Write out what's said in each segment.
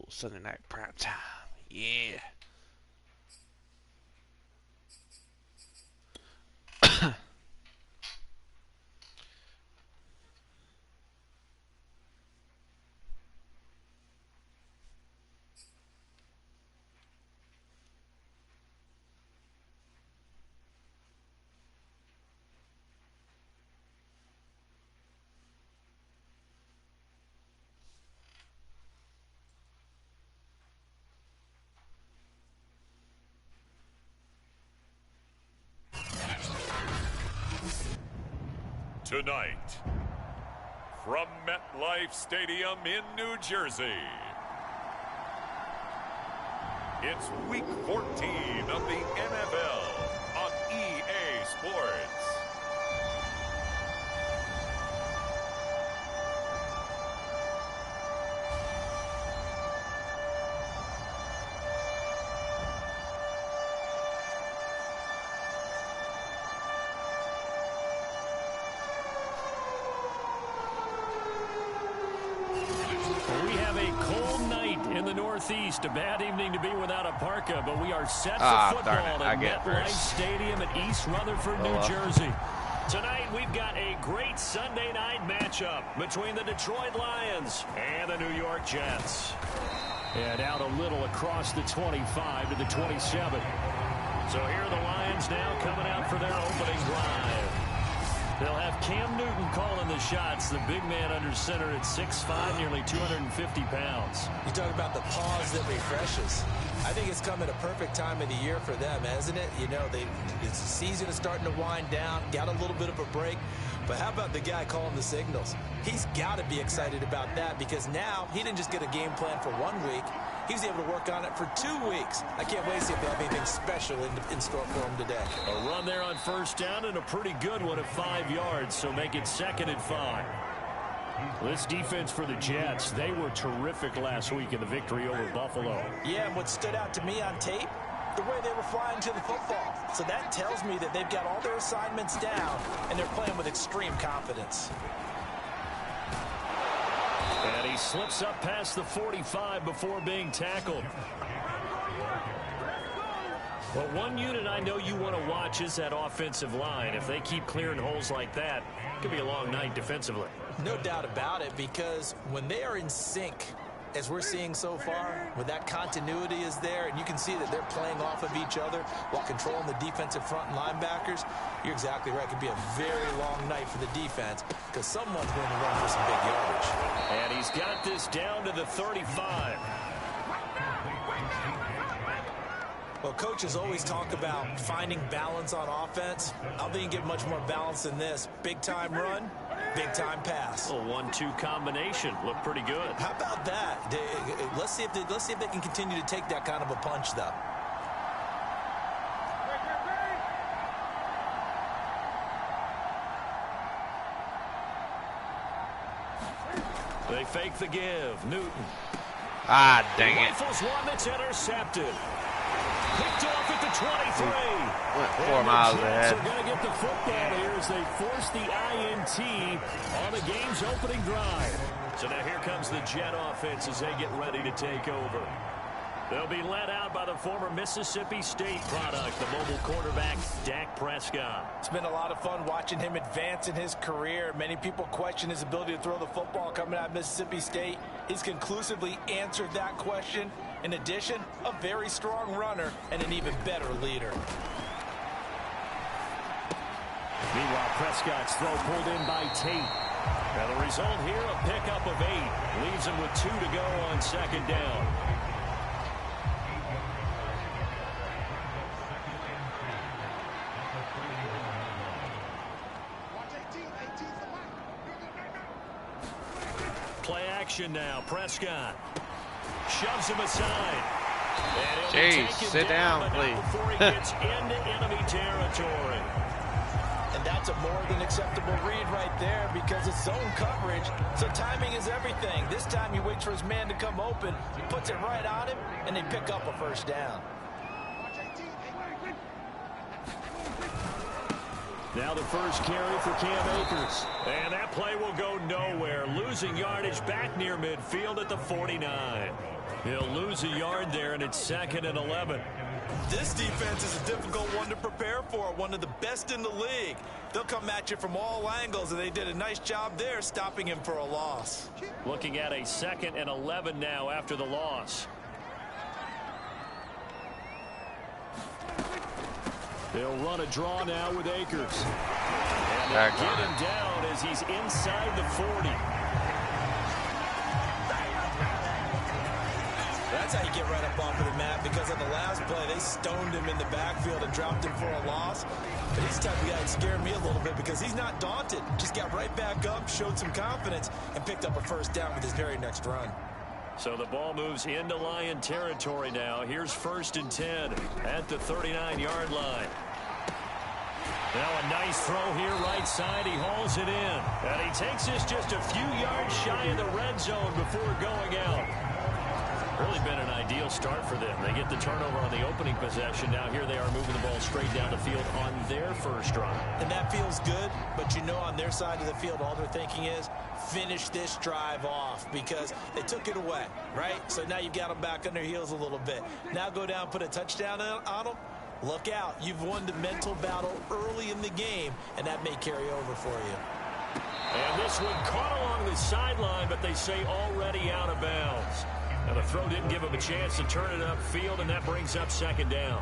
Ooh, Sunday night prime time. Yeah. Tonight, from MetLife Stadium in New Jersey, it's Week 14 of the NFL on EA Sports. Northeast, a bad evening to be without a parka, but we are set for football at MetLife Stadium at East Rutherford, New Jersey. Tonight, we've got a great Sunday night matchup between the Detroit Lions and the New York Jets. And out a little across the 25 to the 27. So here are the Lions now coming out for their opening drive. They'll have Cam Newton calling the shots, the big man under center at 6'5", nearly 250 pounds. You talk about the pause that refreshes. I think it's come at a perfect time of the year for them, hasn't it? You know, the season is starting to wind down, got a little bit of a break. But how about the guy calling the signals? He's got to be excited about that because now he didn't just get a game plan for 1 week. He was able to work on it for 2 weeks. I can't wait to see if they have anything special in store for him today. A run there on first down and a pretty good one at 5 yards, so make it 2nd and 5. This defense for the Jets, they were terrific last week in the victory over Buffalo. Yeah, and what stood out to me on tape, the way they were flying to the football. So that tells me that they've got all their assignments down, and they're playing with extreme confidence. And he slips up past the 45 before being tackled. Well, one unit I know you want to watch is that offensive line. If they keep clearing holes like that, it could be a long night defensively. No doubt about it, because when they are in sync, as we're seeing so far, when that continuity is there, and you can see that they're playing off of each other while controlling the defensive front and linebackers, you're exactly right. It could be a very long night for the defense because someone's going to run for some big yardage. And he's got this down to the 35. Well, coaches always talk about finding balance on offense. I don't think you get much more balance than this. Big-time run, big-time pass. A 1-2 combination. Look pretty good. How about that? Let's see if they can continue to take that kind of a punch, though. They fake the give. Newton. Ah, dang it. Rifles one that's intercepted. Picked off at the 23. Went 4 miles ahead. They're going to get the football here as they force the INT on the game's opening drive. So now here comes the Jet offense as they get ready to take over. They'll be led out by the former Mississippi State product, the mobile quarterback, Dak Prescott. It's been a lot of fun watching him advance in his career. Many people question his ability to throw the football coming out of Mississippi State. He's conclusively answered that question. In addition, a very strong runner and an even better leader. Meanwhile, Prescott's throw pulled in by Tate. Now the result here, a pickup of 8. Leaves him with 2 to go on 2nd down. Play action now. Prescott shoves him aside. Jeez, sit down, please. Before he gets into enemy territory. And that's a more than acceptable read right there because it's zone coverage, so timing is everything. This time he waits for his man to come open, puts it right on him, and they pick up a first down. Now the first carry for Cam Akers. And that play will go nowhere. Losing yardage back near midfield at the 49. He'll lose a yard there, and it's 2nd and 11. This defense is a difficult one to prepare for, one of the best in the league. They'll come at you from all angles, and they did a nice job there stopping him for a loss. Looking at a 2nd and 11 now after the loss. They'll run a draw now with Akers. And they'll get him down as he's inside the 40. That's how you get right up off of the mat, because on the last play, they stoned him in the backfield and dropped him for a loss. But he's the type of guy that scared me a little bit because he's not daunted. Just got right back up, showed some confidence, and picked up a first down with his very next run. So the ball moves into Lion territory now. Here's 1st and 10 at the 39-yard line. Now a nice throw here right side. He hauls it in. And he takes this just a few yards shy of the red zone before going out. Really been an ideal start for them. They get the turnover on the opening possession. Now here they are moving the ball straight down the field on their first drive. And that feels good, but you know on their side of the field all they're thinking is finish this drive off because they took it away, right? So now you've got them back on their heels a little bit. Now go down, put a touchdown on them. Look out. You've won the mental battle early in the game, and that may carry over for you. And this one caught along the sideline, but they say already out of bounds. Now the throw didn't give him a chance to turn it upfield, and that brings up 2nd down.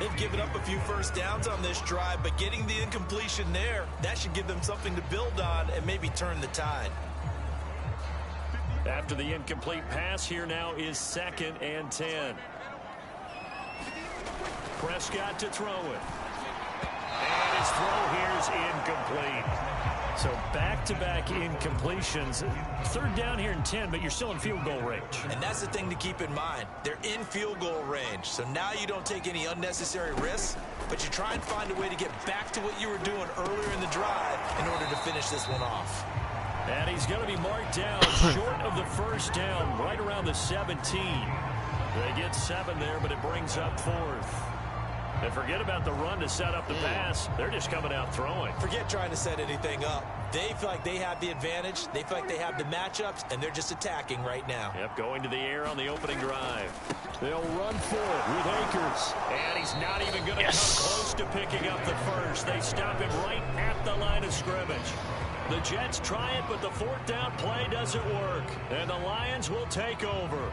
They've given up a few first downs on this drive, but getting the incompletion there, that should give them something to build on and maybe turn the tide. After the incomplete pass, here now is 2nd and 10. Prescott to throw it. And his throw here is incomplete. So back-to-back incompletions. 3rd down here and 10, but you're still in field goal range. And that's the thing to keep in mind. They're in field goal range. So now you don't take any unnecessary risks, but you try and find a way to get back to what you were doing earlier in the drive in order to finish this one off. And he's going to be marked down short of the first down, right around the 17. They get 7 there, but it brings up 4th. And forget about the run to set up the pass. They're just coming out throwing. Forget trying to set anything up. They feel like they have the advantage. They feel like they have the matchups, and they're just attacking right now. Yep, going to the air on the opening drive. They'll run for it with Akers. And he's not even going to come close to picking up the first. They stop him right at the line of scrimmage. The Jets try it, but the 4th down play doesn't work. And the Lions will take over.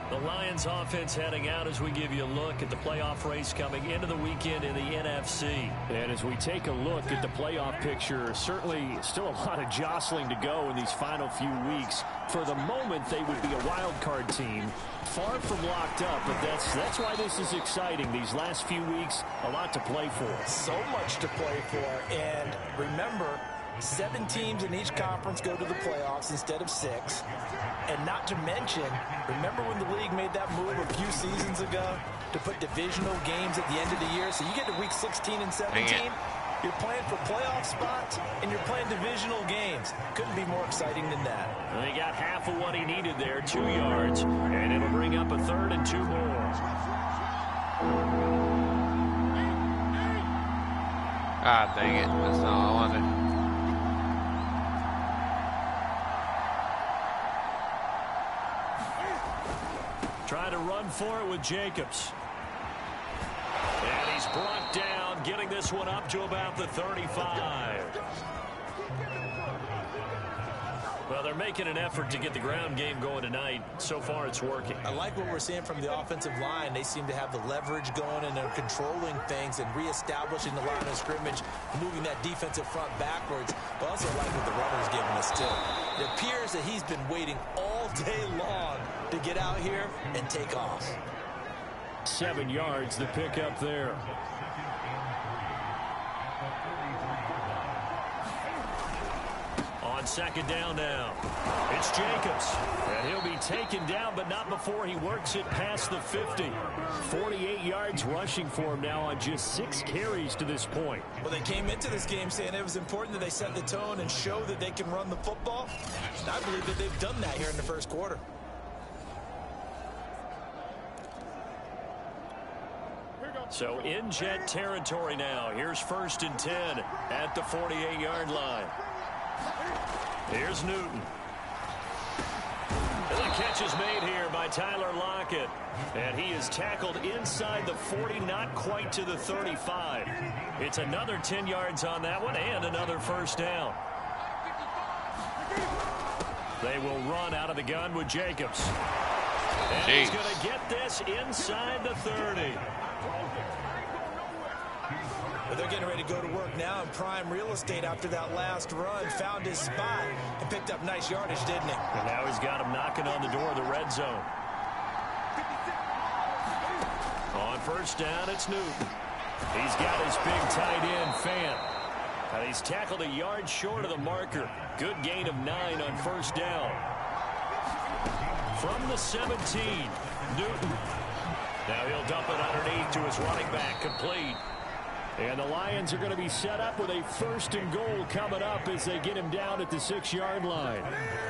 The Lions offense heading out as we give you a look at the playoff race coming into the weekend in the NFC. And as we take a look at the playoff picture, certainly still a lot of jostling to go in these final few weeks. For the moment, they would be a wild card team, far from locked up, but that's why this is exciting. These last few weeks, a lot to play for. So much to play for, and remember, 7 teams in each conference go to the playoffs instead of 6. And not to mention, remember when the league made that move a few seasons ago to put divisional games at the end of the year? So you get to week 16 and 17, you're playing for playoff spots, and you're playing divisional games. Couldn't be more exciting than that. And he got half of what he needed there, 2 yards, and it'll bring up a 3rd and 2 more. Ah, dang it. That's not all I wanted. Trying to run for it with Jacobs. And he's brought down, getting this one up to about the 35. Well, they're making an effort to get the ground game going tonight. So far, it's working. I like what we're seeing from the offensive line. They seem to have the leverage going, and they're controlling things and reestablishing the line of scrimmage, moving that defensive front backwards. But also like what the runner's giving us, too. It appears that he's been waiting all day long to get out here and take off. 7 yards, the pickup there. On 2nd down now, it's Jacobs. And he'll be taken down, but not before he works it past the 50. 48 yards rushing for him now on just 6 carries to this point. Well, they came into this game saying it was important that they set the tone and show that they can run the football. And I believe that they've done that here in the first quarter. Here we go. So in Jet territory now. Here's 1st and 10 at the 48-yard line. Here's Newton. And the catch is made here by Tyler Lockett. And he is tackled inside the 40, not quite to the 35. It's another 10 yards on that one and another 1st down. They will run out of the gun with Jacobs. And he's going to get this inside the 30. Well, they're getting ready to go to work now in prime real estate after that last run. Found his spot and picked up nice yardage, didn't he? And now he's got him knocking on the door of the red zone. On 1st down, it's Newton. He's got his big tight end, Fant. And he's tackled a yard short of the marker. Good gain of 9 on 1st down. From the 17, Newton. Now he'll dump it underneath to his running back, complete. And the Lions are going to be set up with a 1st and goal coming up as they get him down at the 6-yard line.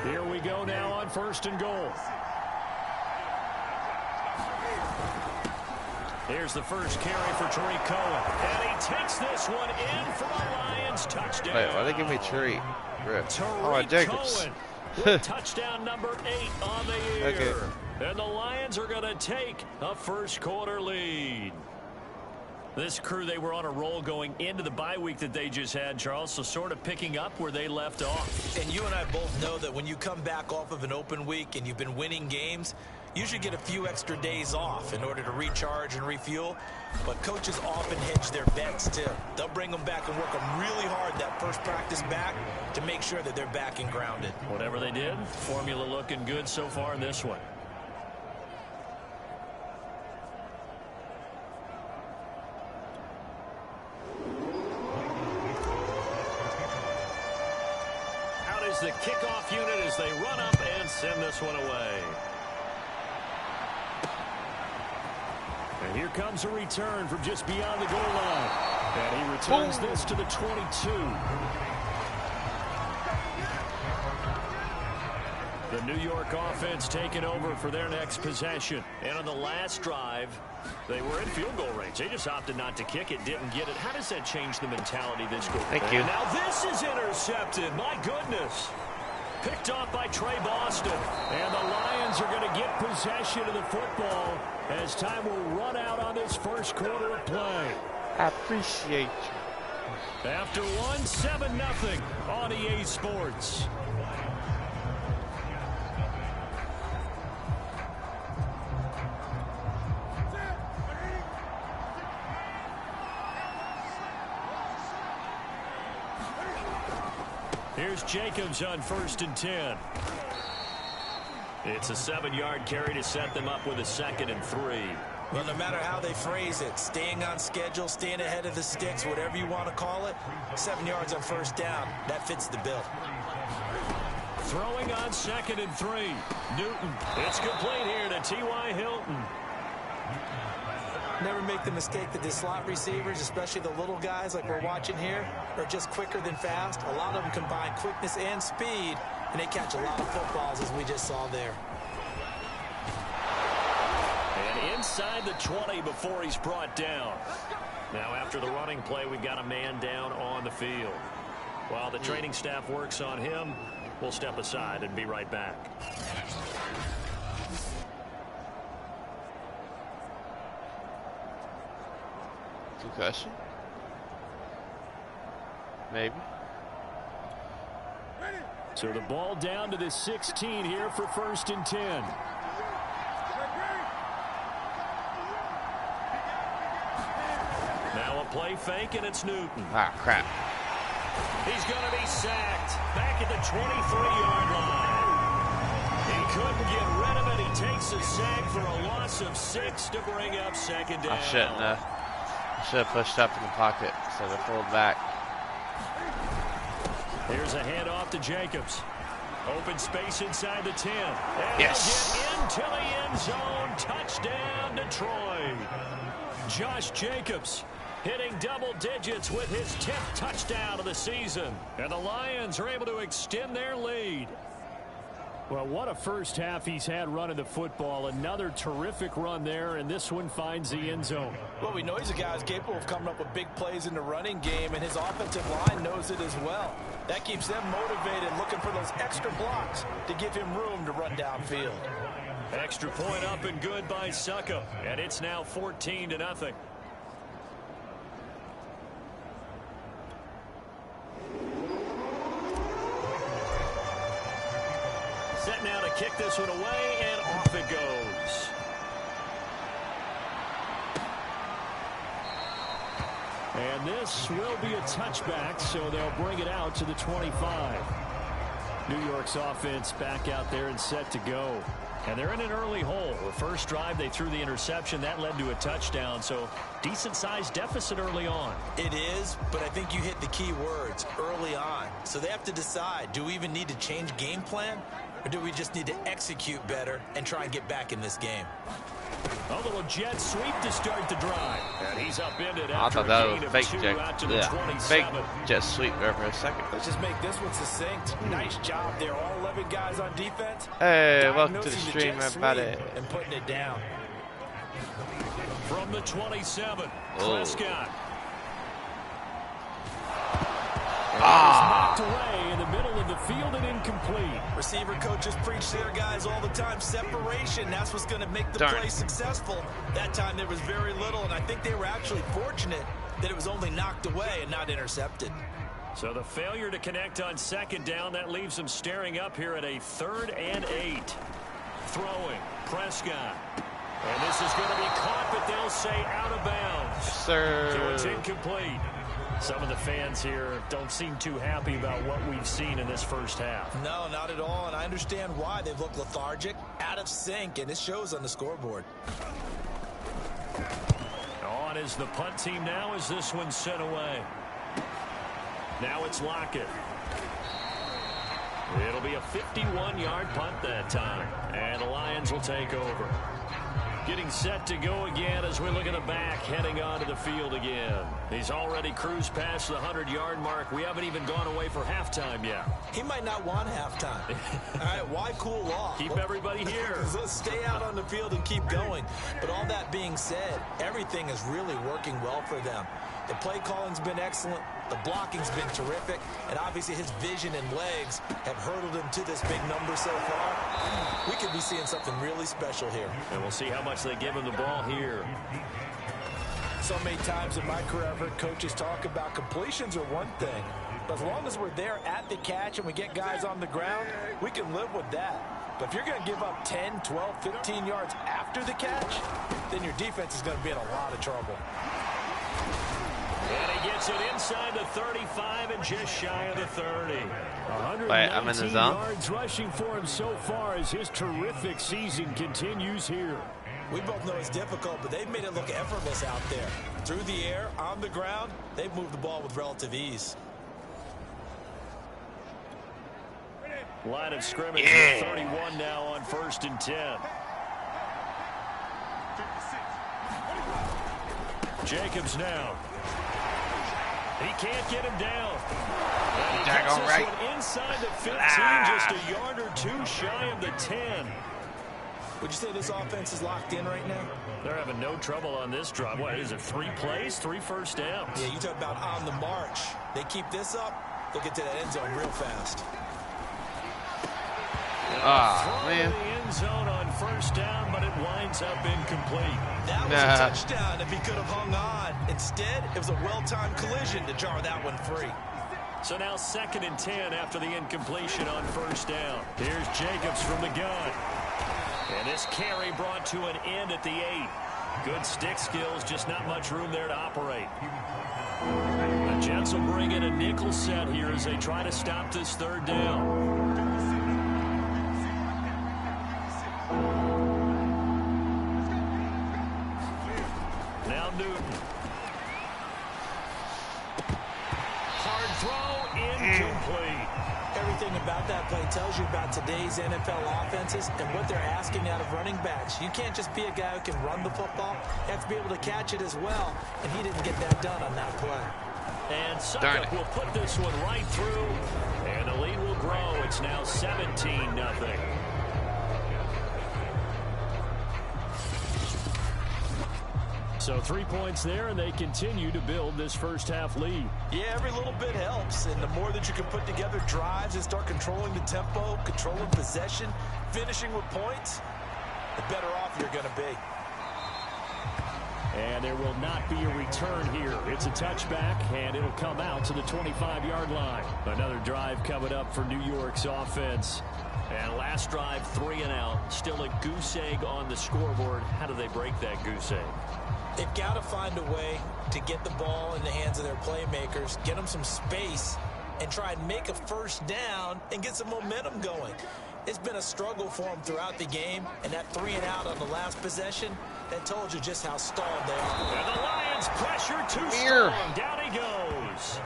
Here we go now on 1st and goal. Here's the first carry for Tariq Cohen. And he takes this one in for a Lions touchdown. Wait, why they give me Tariq? Tariq Jacobs. Cohen. Touchdown number 8 on the year. Okay. And the Lions are going to take a 1st quarter lead. This crew, they were on a roll going into the bye week that they just had, Charles, so sort of picking up where they left off. And you and I both know that when you come back off of an open week and you've been winning games, you should get a few extra days off in order to recharge and refuel. But coaches often hedge their bets, too. They'll bring them back and work them really hard that first practice back to make sure that they're back and grounded. Whatever they did, formula looking good so far in this one. The kickoff unit as they run up and send this one away. And here comes a return from just beyond the goal line. And he returns this to the 22. The New York offense taking over for their next possession. And on the last drive, they were in field goal range. They just opted not to kick it, didn't get it. How does that change the mentality this goal? Thank you. Now this is intercepted. My goodness. Picked off by Trey Boston. And the Lions are going to get possession of the football as time will run out on this 1st quarter of play. I appreciate you. After one, 7-0 on EA Sports. Here's Jacobs on 1st and 10. It's a 7-yard carry to set them up with a 2nd and 3. Well, no matter how they phrase it, staying on schedule, staying ahead of the sticks, whatever you want to call it, 7 yards on 1st down, that fits the bill. Throwing on 2nd and 3. Newton. It's complete here to T.Y. Hilton. Never make the mistake that the slot receivers, especially the little guys like we're watching here, are just quicker than fast. A lot of them combine quickness and speed, and they catch a lot of footballs, as we just saw there. And inside the 20 before he's brought down. Now, after the running play, we've got a man down on the field. While the training staff works on him, we'll step aside and be right back. Concussion? Maybe. So the ball down to the 16 here for 1st and 10. Now a play fake, and it's Newton. Ah, crap. He's going to be sacked back at the 23-yard line. He couldn't get rid of it. He takes a sack for a loss of 6 to bring up 2nd down. I shouldn't have. I should have pushed up in the pocket instead of pulled back. Here's a handoff to Jacobs. Open space inside the 10. And yes. He'll get into the end zone. Touchdown, Detroit. Josh Jacobs hitting double digits with his 10th touchdown of the season. And the Lions are able to extend their lead. Well, what a first half he's had running the football. Another terrific run there, and this one finds the end zone. Well, we know he's a guy who's capable of coming up with big plays in the running game, and his offensive line knows it as well. That keeps them motivated, looking for those extra blocks to give him room to run downfield. Extra point up and good by Succop, and it's now 14-0. Set now to kick this one away, and off it goes. And this will be a touchback, so they'll bring it out to the 25. New York's offense back out there and set to go. And they're in an early hole. The first drive, they threw the interception. That led to a touchdown, so decent-sized deficit early on. It is, but I think you hit the key words, early on. So they have to decide, do we even need to change game plan? Or do we just need to execute better and try and get back in this game? A little jet sweep to start the drive. And he's upended I after thought that a was gain of fake 2 jet. out to the Yeah, 27. fake jet sweep there for a second. Let's just make this one succinct. Nice job there. All 11 guys on defense. Hey, welcome to the Diagnosing stream, jet everybody. sweep and putting it down. From the 27, Oh. Prescott. Knocked away in the middle of the field and incomplete. Receiver coaches preach to their guys all the time. Separation, that's what's going to make the play successful. That time there was very little, and I think they were actually fortunate that it was only knocked away and not intercepted. So the failure to connect on second down, that leaves them staring up here at a 3rd and 8. Throwing, Prescott. And this is going to be caught, but they'll say out of bounds. Sir. So it's incomplete. Some of the fans here don't seem too happy about what we've seen in this first half. No, not at all, and I understand why. They've looked lethargic, out of sync, and it shows on the scoreboard. On is the punt team now as this one's sent away. Now it's Lockett. It'll be a 51-yard punt that time, and the Lions will take over. Getting set to go again as we look at the back, heading onto the field again. He's already cruised past the 100-yard mark. We haven't even gone away for halftime yet. He might not want halftime. All right, why cool off? Keep everybody here. Let's stay out on the field and keep going. But all that being said, everything is really working well for them. The play calling's been excellent. The blocking's been terrific. And obviously his vision and legs have hurdled him to this big number so far. We could be seeing something really special here. And we'll see how much they give him the ball here. So many times in my career, I've heard coaches talk about completions are one thing. But as long as we're there at the catch and we get guys on the ground, we can live with that. But if you're going to give up 10, 12, 15 yards after the catch, then your defense is going to be in a lot of trouble. And he gets it inside the 35 and just shy of the 30. Wait, I'm in the zone. Yards rushing for him so far as his terrific season continues here. We both know it's difficult, but they've made it look effortless out there. Through the air, on the ground, they've moved the ball with relative ease. Line of scrimmage at 31 now on 1st and 10. Jacobs now. He can't get him down. And he gets this one inside the 15, just a yard or two shy of the 10. Would you say this offense is locked in right now? They're having no trouble on this drive. What is it, 3 plays, 3 first downs? Yeah, you talk about on the march. They keep this up, they'll get to that end zone real fast. Man. The end zone on 1st down, but it winds up incomplete. That was a touchdown if he could have hung on. Instead, it was a well-timed collision to jar that one free. So now 2nd and 10 after the incompletion on 1st down. Here's Jacobs from the gun. And this carry brought to an end at the 8. Good stick skills, just not much room there to operate. The Jets will bring in a nickel set here as they try to stop this 3rd down. Now Newton. Hard throw, incomplete. Everything about that play tells you about today's NFL offenses and what they're asking out of running backs. You can't just be a guy who can run the football. You have to be able to catch it as well, and he didn't get that done on that play. And Succop will put this one right through, and the lead will grow. It's It's now 17-0. So 3 points there, and they continue to build this first half lead. Yeah, every little bit helps, and the more that you can put together drives and start controlling the tempo, controlling possession, finishing with points, the better off you're going to be. And there will not be a return here. It's a touchback, and it'll come out to the 25-yard line. Another drive coming up for New York's offense. And last drive, 3 and out. Still a goose egg on the scoreboard. How do they break that goose egg? They've got to find a way to get the ball in the hands of their playmakers, get them some space, and try and make a first down and get some momentum going. It's been a struggle for them throughout the game, and that 3 and out on the last possession, that told you just how stalled they are. And the Lions pressure too strong. Down he goes.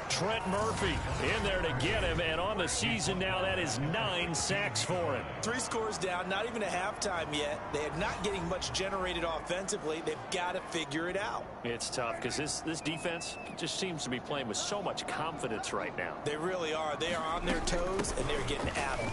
Trent Murphy in there to get him, and on the season now, that is 9 sacks for him. 3 scores down, not even a halftime yet. They are not getting much generated offensively. They've got to figure it out. It's tough because this defense just seems to be playing with so much confidence right now. They really are. They are on their toes, and they're getting at them.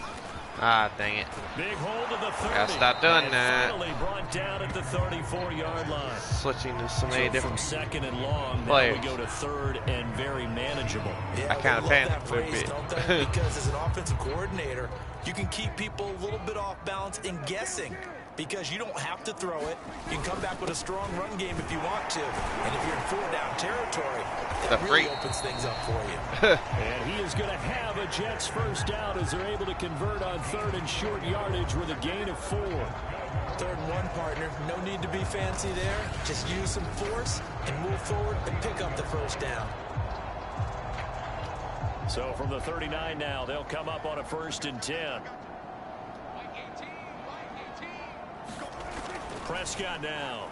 Ah, dang it. Big hold of the 30. Gotta stop doing that. Finally brought down at the 34-yard line. Switching to so many different from second and long, players. Now we go to third and very manageable. Yeah, I kind of panicked that for a phrase, bit. don't they? Because as an offensive coordinator, you can keep people a little bit off balance and guessing. Because you don't have to throw it. You can come back with a strong run game if you want to. And if you're in 4-down territory, that really opens things up for you. And he is going to have a Jets first down as they're able to convert on third and short yardage with a gain of 4. 3rd and 1, partner. No need to be fancy there. Just use some force and move forward and pick up the first down. So from the 39 now, they'll come up on a 1st and 10. Prescott now.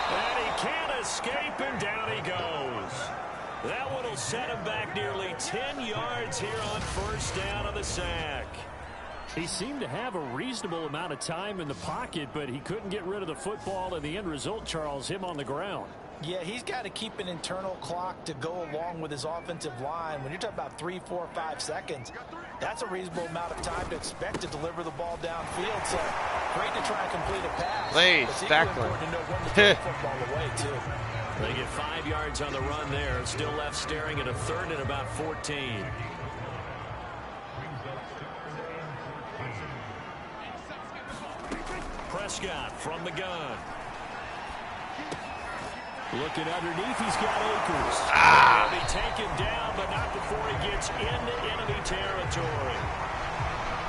And he can't escape, and down he goes. That one will set him back nearly 10 yards here on 1st down on the sack. He seemed to have a reasonable amount of time in the pocket, but he couldn't get rid of the football, and the end result, Charles, him on the ground. Yeah, he's got to keep an internal clock to go along with his offensive line. When you're talking about 3, 4, 5 seconds, that's a reasonable amount of time to expect to deliver the ball downfield. So great to try and complete a pass. It's equally important to know when to throw the football away, too. They get 5 yards on the run there. Still left staring at a 3rd and about 14. Prescott from the gun. Looking underneath, he's got Akers. He'll be taken down, but not before he gets into enemy territory.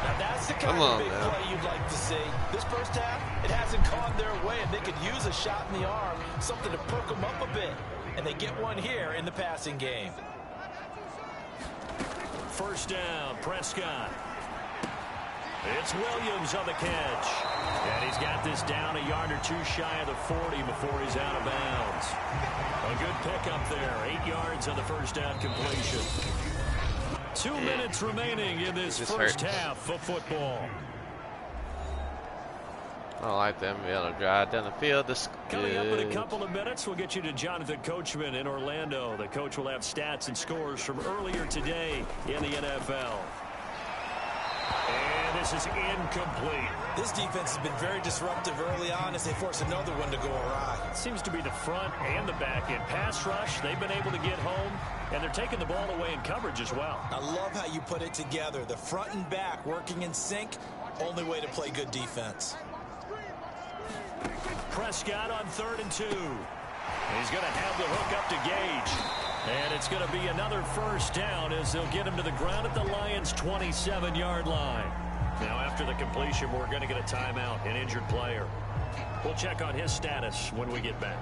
Now that's the kind of big play you'd like to see. This first half, it hasn't gone their way, and they could use a shot in the arm, something to perk them up a bit. And they get one here in the passing game. 1st down, Prescott. It's Williams on the catch. And he's got this down a yard or 2 shy of the 40 before he's out of bounds. A good pickup there. 8 yards on the 1st down completion. 2 minutes remaining in this first half of football. I don't like them being able to drive down the field. Coming up in a couple of minutes, we'll get you to Jonathan Coachman in Orlando. The coach will have stats and scores from earlier today in the NFL. And this is incomplete. This defense has been very disruptive early on as they force another one to go awry. It seems to be the front and the back end. Pass rush, they've been able to get home, and they're taking the ball away in coverage as well. I love how you put it together. The front and back working in sync, only way to play good defense. Prescott on 3rd and 2. He's going to have the hook up to Gage. And it's going to be another 1st down as they'll get him to the ground at the Lions' 27-yard line. Now, after the completion, we're going to get a timeout, an injured player. We'll check on his status when we get back.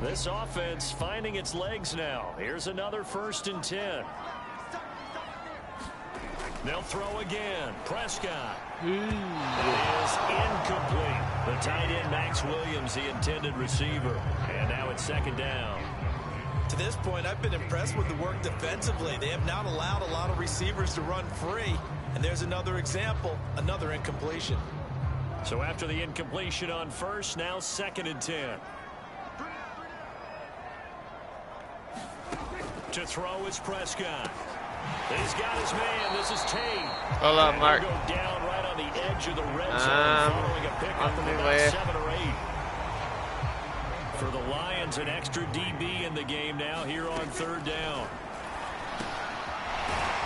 This offense finding its legs now. Here's another 1st and 10. They'll throw again. Prescott. It is incomplete. The tight end, Max Williams, the intended receiver. And now it's 2nd down. To this point, I've been impressed with the work defensively. They have not allowed a lot of receivers to run free. And there's another example, another incompletion. So after the incompletion on 1st, now 2nd and 10. To throw is Prescott. He's got his man. This is Tate. Hold on, Mark. Go down right on the edge of the red zone following a pickup of about 7 or 8. For the Lions, an extra DB in the game now here on 3rd down.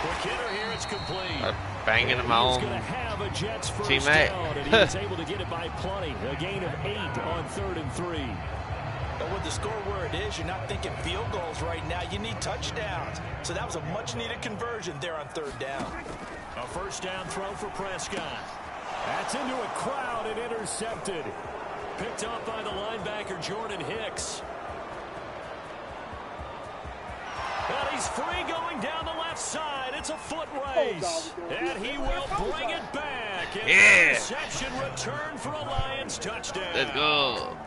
Quick hitter here, it's complete. Banging him on. Teammate. And he was able to get it by plenty. A gain of 8 on 3rd and 3. But with the score where it is, you're not thinking field goals right now. You need touchdowns. So that was a much-needed conversion there on 3rd down. A first down throw for Prescott. That's into a crowd and intercepted. Picked up by the linebacker, Jordan Hicks. And he's free going down the left side. It's a foot race. And he will bring it back. An interception return for a Lions touchdown. Let's go.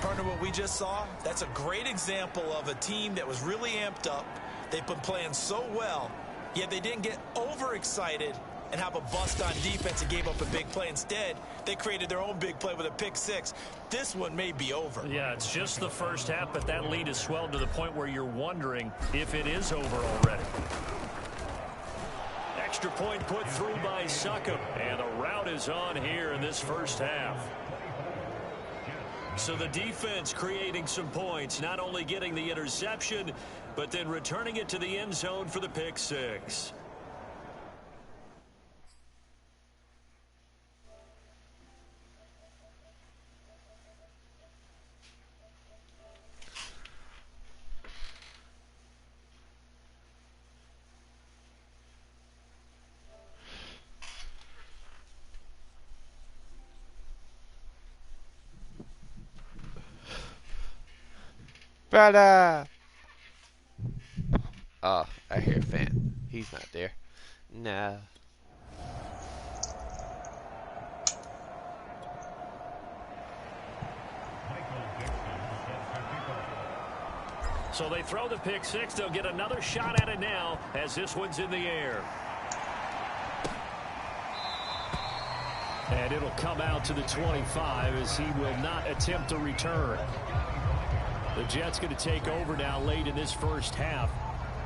Partner, what we just saw, that's a great example of a team that was really amped up. They've been playing so well, yet they didn't get overexcited and have a bust on defense and gave up a big play. Instead, they created their own big play with a pick 6. This one may be over. Yeah, it's just the first half, but that lead has swelled to the point where you're wondering if it is over already. Extra point put through by Succop, and the route is on here in this first half. So the defense creating some points, not only getting the interception, but then returning it to the end zone for the pick 6. Brother! Oh, I hear a fan. He's not there. No. So they throw the pick 6. They'll get another shot at it now as this one's in the air. And it'll come out to the 25 as he will not attempt to return. The Jets going to take over now late in this first half.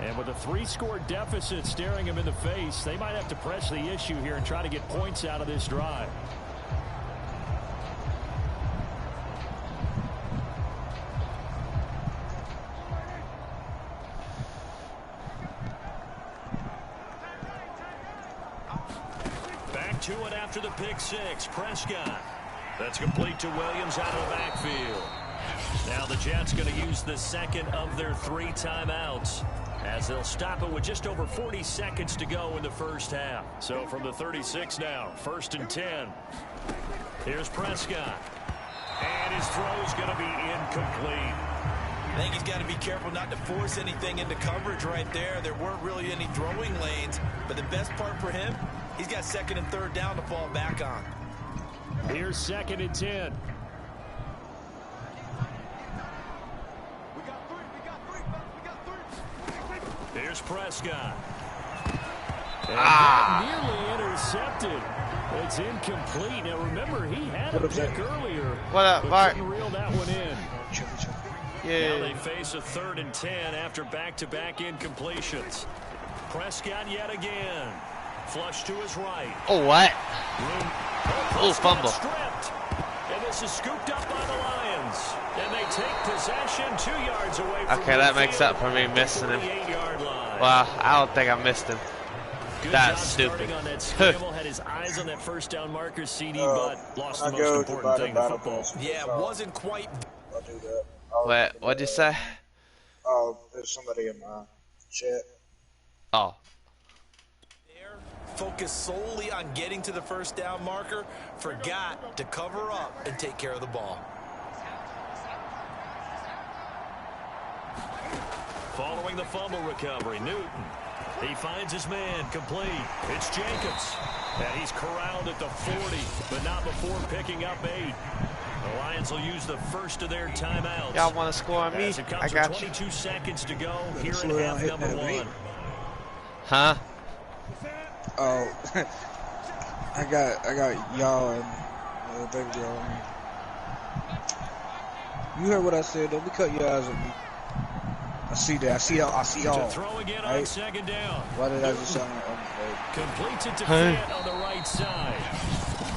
And with a 3-score deficit staring him in the face, they might have to press the issue here and try to get points out of this drive. Back to it after the pick 6. Prescott. That's complete to Williams out of the backfield. Now the Jets going to use the second of their 3 timeouts as they'll stop it with just over 40 seconds to go in the first half. So from the 36 now, 1st and 10. Here's Prescott. And his throw is going to be incomplete. I think he's got to be careful not to force anything into coverage right there. There weren't really any throwing lanes, but the best part for him, he's got 2nd and 3rd down to fall back on. Here's 2nd and 10. Here's Prescott. And nearly intercepted. It's incomplete. Now remember, he had a pick earlier. What up, Mark? Didn't reel that one in. Yeah. Now they face a 3rd and 10 after back-to-back incompletions. Prescott yet again. Flush to his right. Oh, what? Oh, fumble. Stripped. And this is scooped up by the Lions. And they take possession 2 yards away from okay, that makes up for me missing him. Well, I don't think I missed him. Good That's job stupid. On that scramble, had his eyes on that first down marker, CD, but lost the most important thing in football. Yeah, it wasn't quite. I'll do that. What'd you say? Oh, there's somebody in my chat. Oh. Focus solely on getting to the first down marker, forgot to cover up and take care of the ball. Following the fumble recovery, Newton. He finds his man, complete. It's Jacobs. And he's corralled at the 40, but not before picking up 8. The Lions will use the first of their timeouts. Y'all want to score on me? I got 22 seconds to go here in half number 1. Huh? Oh, I got y'all and baby girl on me. You heard what I said, don't be cut your eyes on me. I see that. I see y'all. To throw again on second down. Why did I just sound like completes it to Fant on the right side.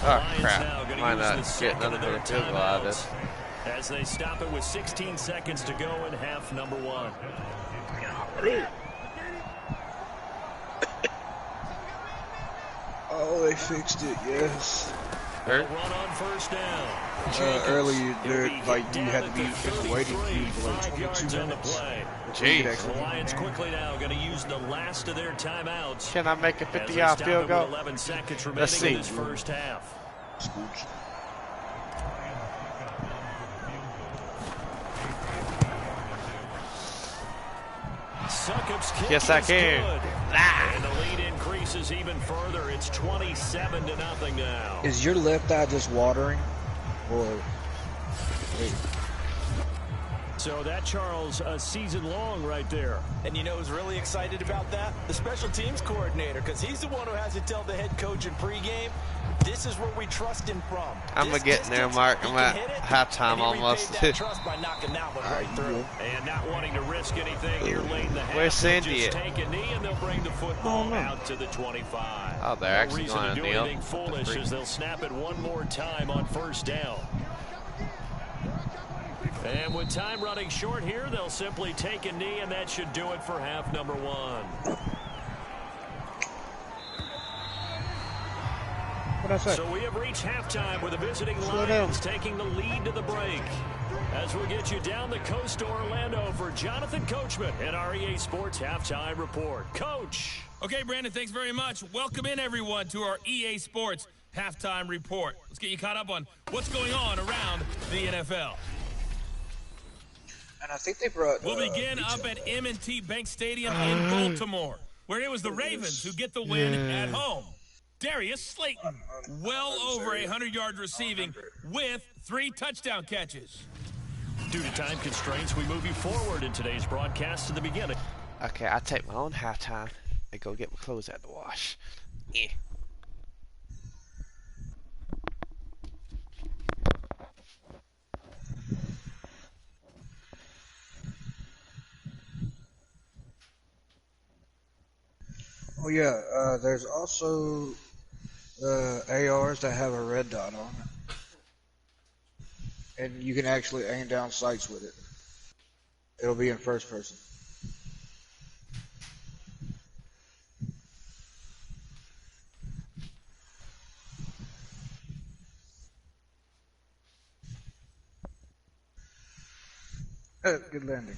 Oh, crap. Might not get nothing but a field goal out of this. As they stop it with 16 seconds to go in half number 1. Oh, they fixed it. Yes. Run on first down. Earlier, like you had to be in the waiting queue for like 22 minutes. Jeez. The Lions quickly now going to use the last of their timeouts. Can I make a 50-yard field goal? 11 seconds Let's see. In this first half. Scooch. Succop's kick Yes, I can. And the lead increases even further. It's 27-0 now. Is your left eye just watering, or wait? So that, Charles, a season long right there. And you know who's really excited about that? The special teams coordinator, because he's the one who has to tell the head coach in pregame, this is where we trust him from. I'm going to get there, Mark. I'm at halftime almost. Trust by knocking that one right through. And not wanting to risk anything here late in the half. Where's Sandy at? Take a knee and they'll bring the football out to the 25. Oh, they're actually going to kneel. Anything foolish as they'll snap it one more time on first down. And with time running short here, they'll simply take a knee, and that should do it for half number 1. So we have reached halftime with the visiting Lions taking the lead to the break. As we get you down the coast to Orlando for Jonathan Coachman and our EA Sports Halftime Report. Coach. Okay, Brandon, thanks very much. Welcome in, everyone, to our EA Sports Halftime Report. Let's get you caught up on what's going on around the NFL. And I think they brought. We'll begin up at M&T Bank Stadium in Baltimore, where it was the Ravens who get the win at home. Darius Slayton, well over 100 yards receiving with 3 touchdown catches. Due to time constraints, we move you forward in today's broadcast to the beginning. Okay, I take my own halftime and go get my clothes at the wash. Yeah. Oh yeah, there's also ARs that have a red dot on it, and you can actually aim down sights with it. It'll be in first person. Good landing.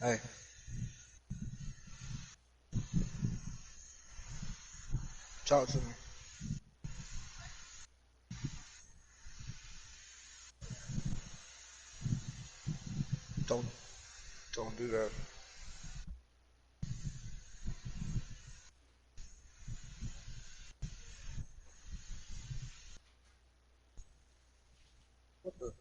Hey. Talk to me. Don't do that. What the?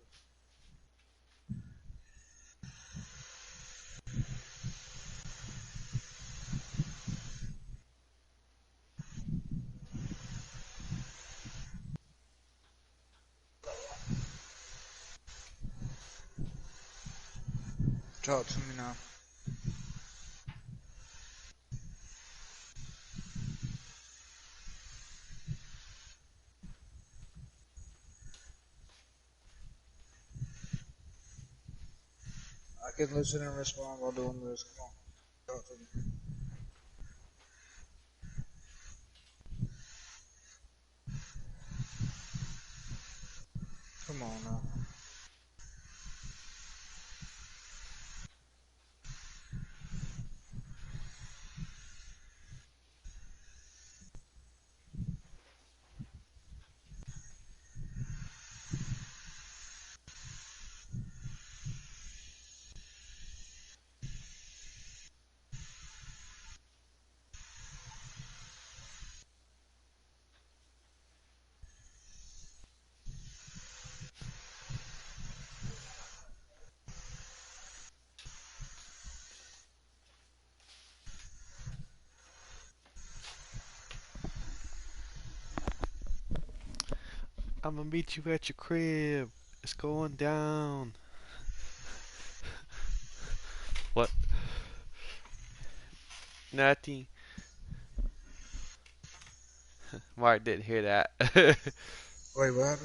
Talk to me now. I can listen and respond while doing this. Come on. Talk to me. Come on now. I'ma meet you at your crib. It's going down. What? Nothing. Mark didn't hear that. Wait, what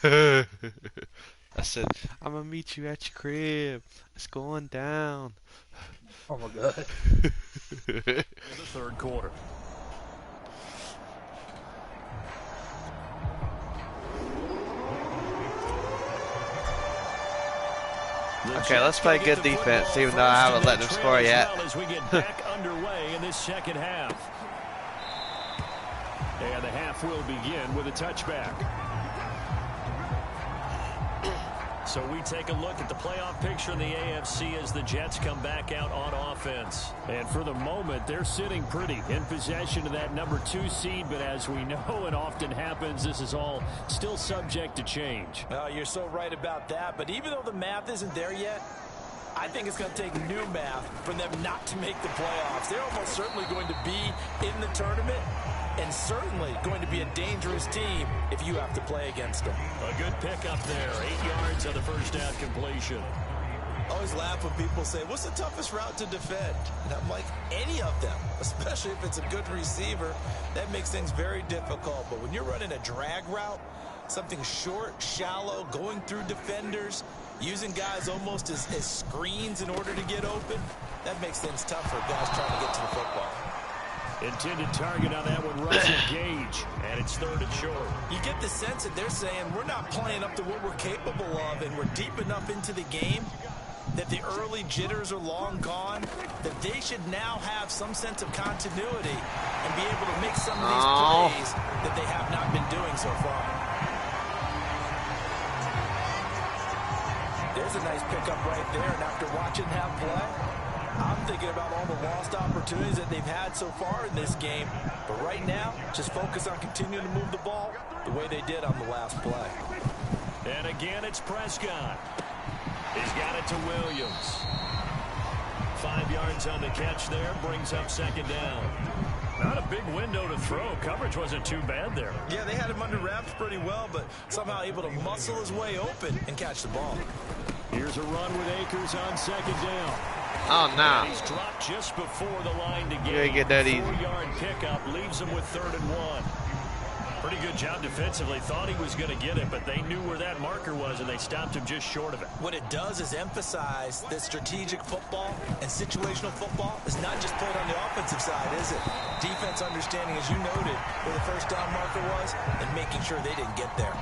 happened? I said, I'm gonna meet you at your crib. It's going down. Oh my God. In the third quarter. Okay, let's play good defense, even though I haven't let them score yet. As we get back underway in this second half. And the half will begin with a touchback. So we take a look at the playoff picture in the AFC as the Jets come back out on offense. And for the moment, they're sitting pretty in possession of that number 2 seed. But as we know, it often happens, this is all still subject to change. Oh, you're so right about that. But even though the math isn't there yet, I think it's going to take new math for them not to make the playoffs. They're almost certainly going to be in the tournament and certainly going to be a dangerous team if you have to play against them. A good pickup there. 8 yards on the first down completion. I always laugh when people say, what's the toughest route to defend? And I'm like, any of them, especially if it's a good receiver. That makes things very difficult. But when you're running a drag route, something short, shallow, going through defenders, using guys almost as screens in order to get open, that makes things tough for guys trying to get to the football. Intended target on that one, Russell Gage, and it's third and short. You get the sense that they're saying we're not playing up to what we're capable of, and we're deep enough into the game that the early jitters are long gone, that they should now have some sense of continuity and be able to make some of these plays that they have not been doing so far. There's a nice pickup right there, and after watching that play, I'm thinking about all the lost opportunities that they've had so far in this game. But right now, just focus on continuing to move the ball the way they did on the last play. And again, it's Prescott. He's got it to Williams. 5 yards on the catch there, brings up second down. Not a big window to throw. Coverage wasn't too bad there. Yeah, they had him under wraps pretty well, but somehow able to muscle his way open and catch the ball. Here's a run with Akers on second down. Oh, no. He's dropped just before the line to get that easy. 4-yard pickup leaves him with 3rd and 1. Pretty good job defensively. Thought he was going to get it, but they knew where that marker was, and they stopped him just short of it. What it does is emphasize that strategic football and situational football is not just played on the offensive side, is it? Defense understanding, as you noted, where the first down marker was and making sure they didn't get there.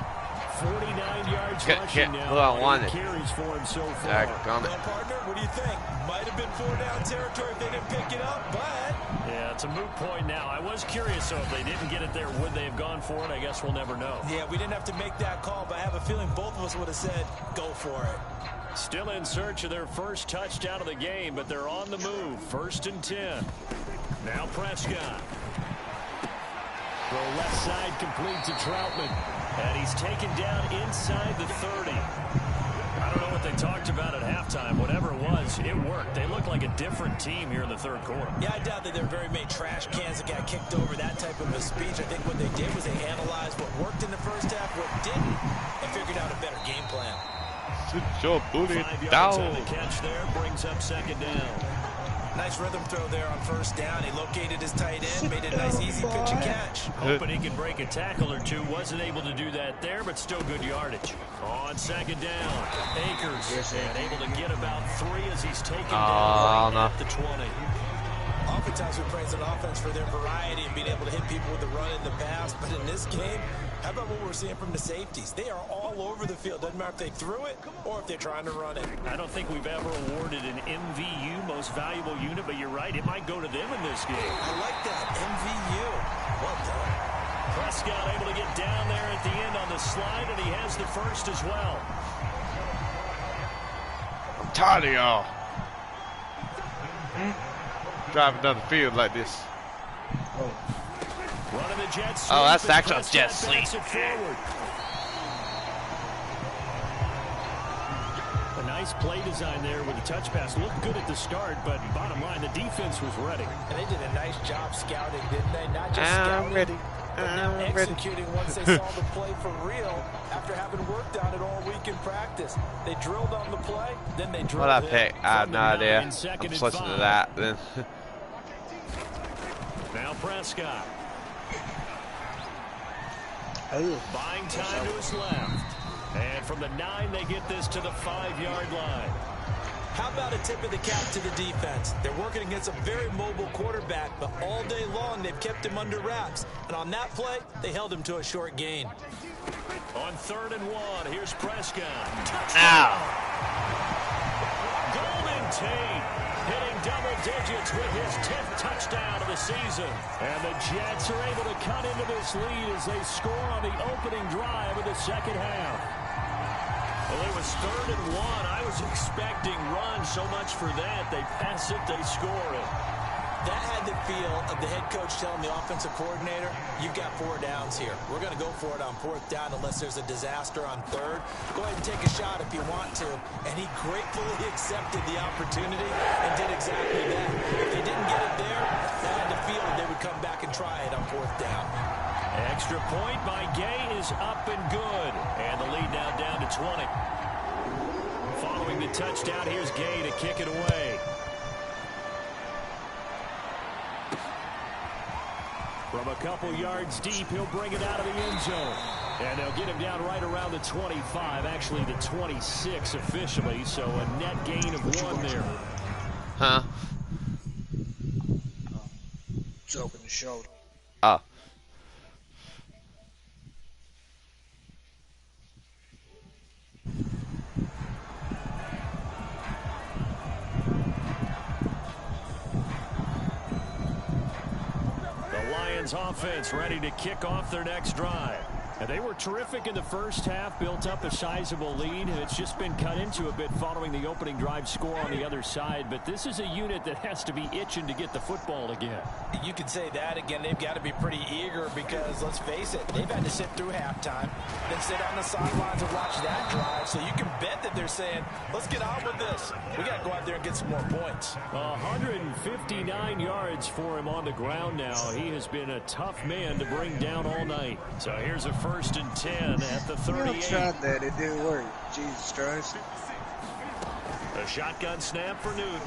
49 yards rushing now. Carries for him so far. Well, partner, what do you think? Might have been 4-down territory if they didn't pick it up, but... Yeah, it's a moot point now. I was curious, so if they didn't get it there, would they have gone for it? I guess we'll never know. Yeah, we didn't have to make that call, but I have a feeling both of us would have said, go for it. Still in search of their first touchdown of the game, but they're on the move. 1st and 10. Now Prescott. Throw left side complete to Troutman. And he's taken down inside the 30. I don't know what they talked about at halftime. Whatever it was, it worked. They look like a different team here in the third quarter. Yeah, I doubt that there were very many trash cans that got kicked over, that type of a speech. I think what they did was they analyzed what worked in the first half, what didn't, and figured out a better game plan. Sit your booty 5 yards down. on the catch there, brings up second down. Nice rhythm throw there on first down. He located his tight end, made it a nice easy pitch and catch. Hoping he can break a tackle or two. Wasn't able to do that there, but still good yardage. On second down, Akers and able to get about 3 as he's taken down at the 20. Oftentimes we praise an offense for their variety and being able to hit people with the run in the pass, but in this game, how about what we're seeing from the safeties? They are all over the field. Doesn't matter if they threw it or if they're trying to run it. I don't think we've ever awarded an MVU, most valuable unit, but you're right, it might go to them in this game. I like that, MVU. Well done. Prescott able to get down there at the end on the slide, and he has the first as well. I'm tired of y'all. Driving down the field like this. Running the jet sweep. Oh, that's actually jet sweep. A nice play design there with the touch pass. Looked good at the start, but bottom line, the defense was ready. And they did a nice job scouting, didn't they? Not just scouting, ready. but now executing once they saw the play for real after having worked on it all week in practice. They drilled on the play, then they drilled what I pick? I have no idea. I'm just listening to that then. Now Prescott. Buying time to his left. And from the 9, they get this to the 5-yard line. How about a tip of the cap to the defense? They're working against a very mobile quarterback, but all day long they've kept him under wraps. And on that play, they held him to a short gain. On 3rd and 1, here's Prescott. Ow. Golden Tate hitting double digits with his 10th touchdown of the season. And the Jets are able to cut into this lead as they score on the opening drive of the second half. Well, it was 3rd and 1. I was expecting runs, so much for that. They pass it, they score it. That had the feel of the head coach telling the offensive coordinator, you've got 4 downs here. We're going to go for it on 4th down unless there's a disaster on 3rd. Go ahead and take a shot if you want to. And he gratefully accepted the opportunity and did exactly that. If they didn't get it there, that had the feel they would come back and try it on 4th down. Extra point by Gay is up and good. And the lead now down to 20. Following the touchdown, here's Gay to kick it away. From a couple yards deep, he'll bring it out of the end zone. And they'll get him down right around the 25, actually the 26 officially, so a net gain of 1 there. Huh? It's over the shoulder. Oh. Offense ready to kick off their next drive. And they were terrific in the first half, built up a sizable lead, and it's just been cut into a bit following the opening drive score on the other side. But this is a unit that has to be itching to get the football again. You can say that again. They've got to be pretty eager because, let's face it, they've had to sit through halftime, then sit on the sidelines and watch that drive. So you can bet that they're saying, let's get on with this. We got to go out there and get some more points. 159 yards for him on the ground now. He has been a tough man to bring down all night. So here's a 1st and 10 at the 38. I tried that. It didn't work. Jesus Christ. A shotgun snap for Newton.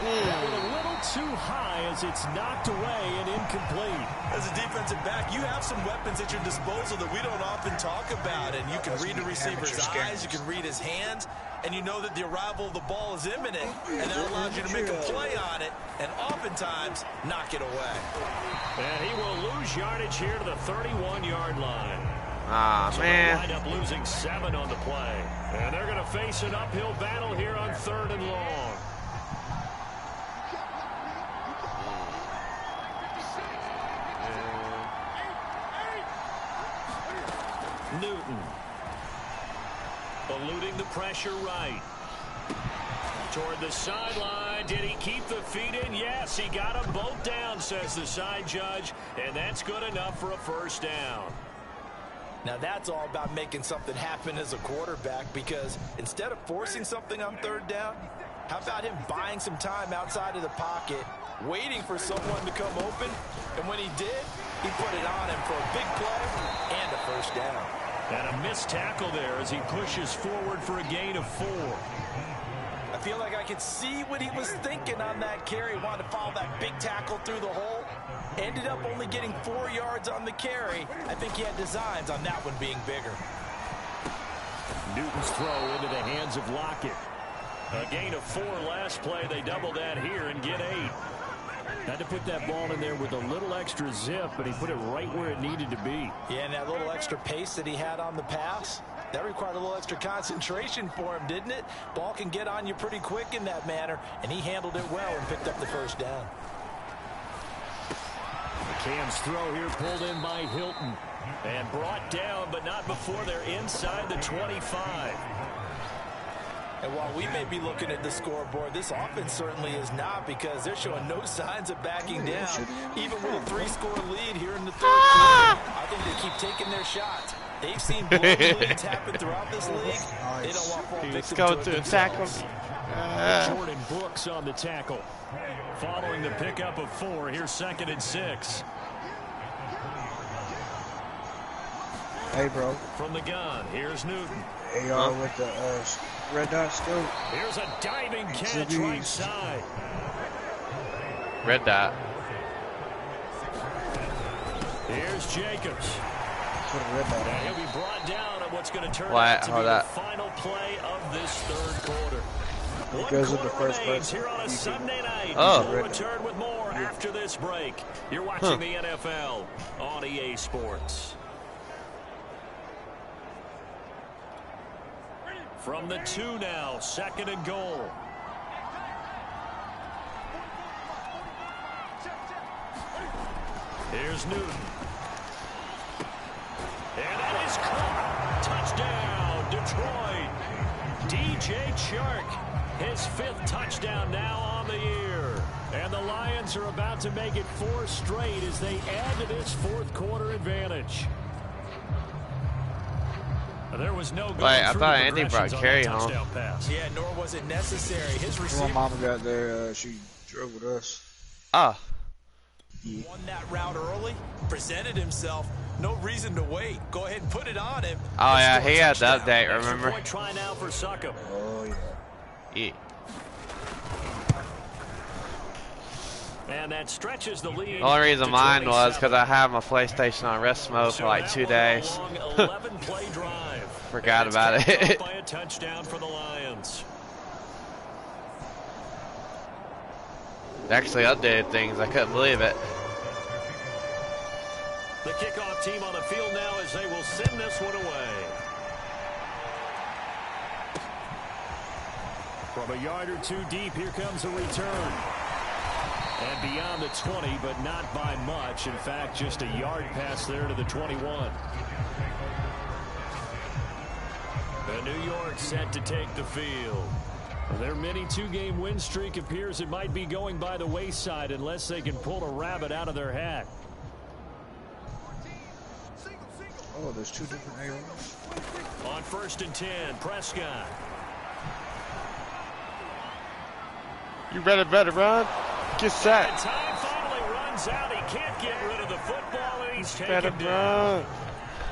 That went a little too high as it's knocked away and incomplete. As a defensive back, you have some weapons at your disposal that we don't often talk about. And you can read the receiver's eyes, you can read his hands, and you know that the arrival of the ball is imminent, and that allows you to make a play on it and oftentimes knock it away. And he will lose yardage here to the 31-yard line. Ah, so man. They wind up losing 7 on the play. And they're going to face an uphill battle here on 3rd and long. Newton. Eluding the pressure right. Toward the sideline. Did he keep the feet in? Yes, he got them both down, says the side judge. And that's good enough for a 1st down. Now that's all about making something happen as a quarterback, because instead of forcing something on 3rd down, how about him buying some time outside of the pocket, waiting for someone to come open, and when he did, he put it on him for a big play and a 1st down. And a missed tackle there as he pushes forward for a gain of 4. I feel like I could see what he was thinking on that carry. Wanted to follow that big tackle through the hole. Ended up only getting 4 yards on the carry. I think he had designs on that one being bigger. Newton's throw into the hands of Lockett. A gain of 4 last play. They double that here and get 8. Had to put that ball in there with a little extra zip, but he put it right where it needed to be. Yeah, and that little extra pace that he had on the pass, that required a little extra concentration for him, didn't it? Ball can get on you pretty quick in that manner, and he handled it well and picked up the 1st down. Cam's throw here pulled in by Hilton and brought down, but not before they're inside the 25. And while we may be looking at the scoreboard, this offense certainly is not, because they're showing no signs of backing down, even with a 3-score lead here in the 3rd quarter. I think they keep taking their shots. They've seen blown leads happen throughout this league. They don't want fall victim to it themselves. Jordan Brooks on the tackle. Following the pickup of 4, here's 2nd and 6. Hey, bro. From the gun, here's Newton. AR with the red dot scope. Here's a diving catch right side. Red dot. Here's Jacobs. Now he'll be brought down at what's going to turn out to be the final play of this third quarter. It goes with the first person. Here on a Sunday night. Oh. We'll return with more after this break. You're watching the NFL on EA Sports. From the 2 now, 2nd and goal. Here's Newton. And that is caught. Touchdown, Detroit. DJ Chark, his 5th touchdown now on the year. And the Lions are about to make it 4 straight as they add to this 4th quarter advantage. There was no going I thought Andy brought Kerry home. Yeah, nor was it necessary. His receiver. My mama got there. She drove with us. Ah. Won that route early, presented himself. No reason to wait. Go ahead and put it on him. Oh yeah, he had the update. Remember? Try now for Succop. Oh yeah. And that stretches the lead. The only reason mine was because I have my PlayStation on rest mode for like 2 days. 11-play drive. Forgot about it. By a touchdown for the Lions. They actually updated things. I couldn't believe it. The kickoff team on the field now as they will send this one away. From a yard or 2 deep, here comes a return. And beyond the 20, but not by much. In fact, just a yard pass there to the 21. The New York set to take the field. Their mini 2-game win streak appears it might be going by the wayside unless they can pull a rabbit out of their hat. Oh, there's 2 different ARs. On 1st and 10, Prescott. You better run. Get set. And time finally runs out. He can't get rid of the football, and he's taken Better down. run.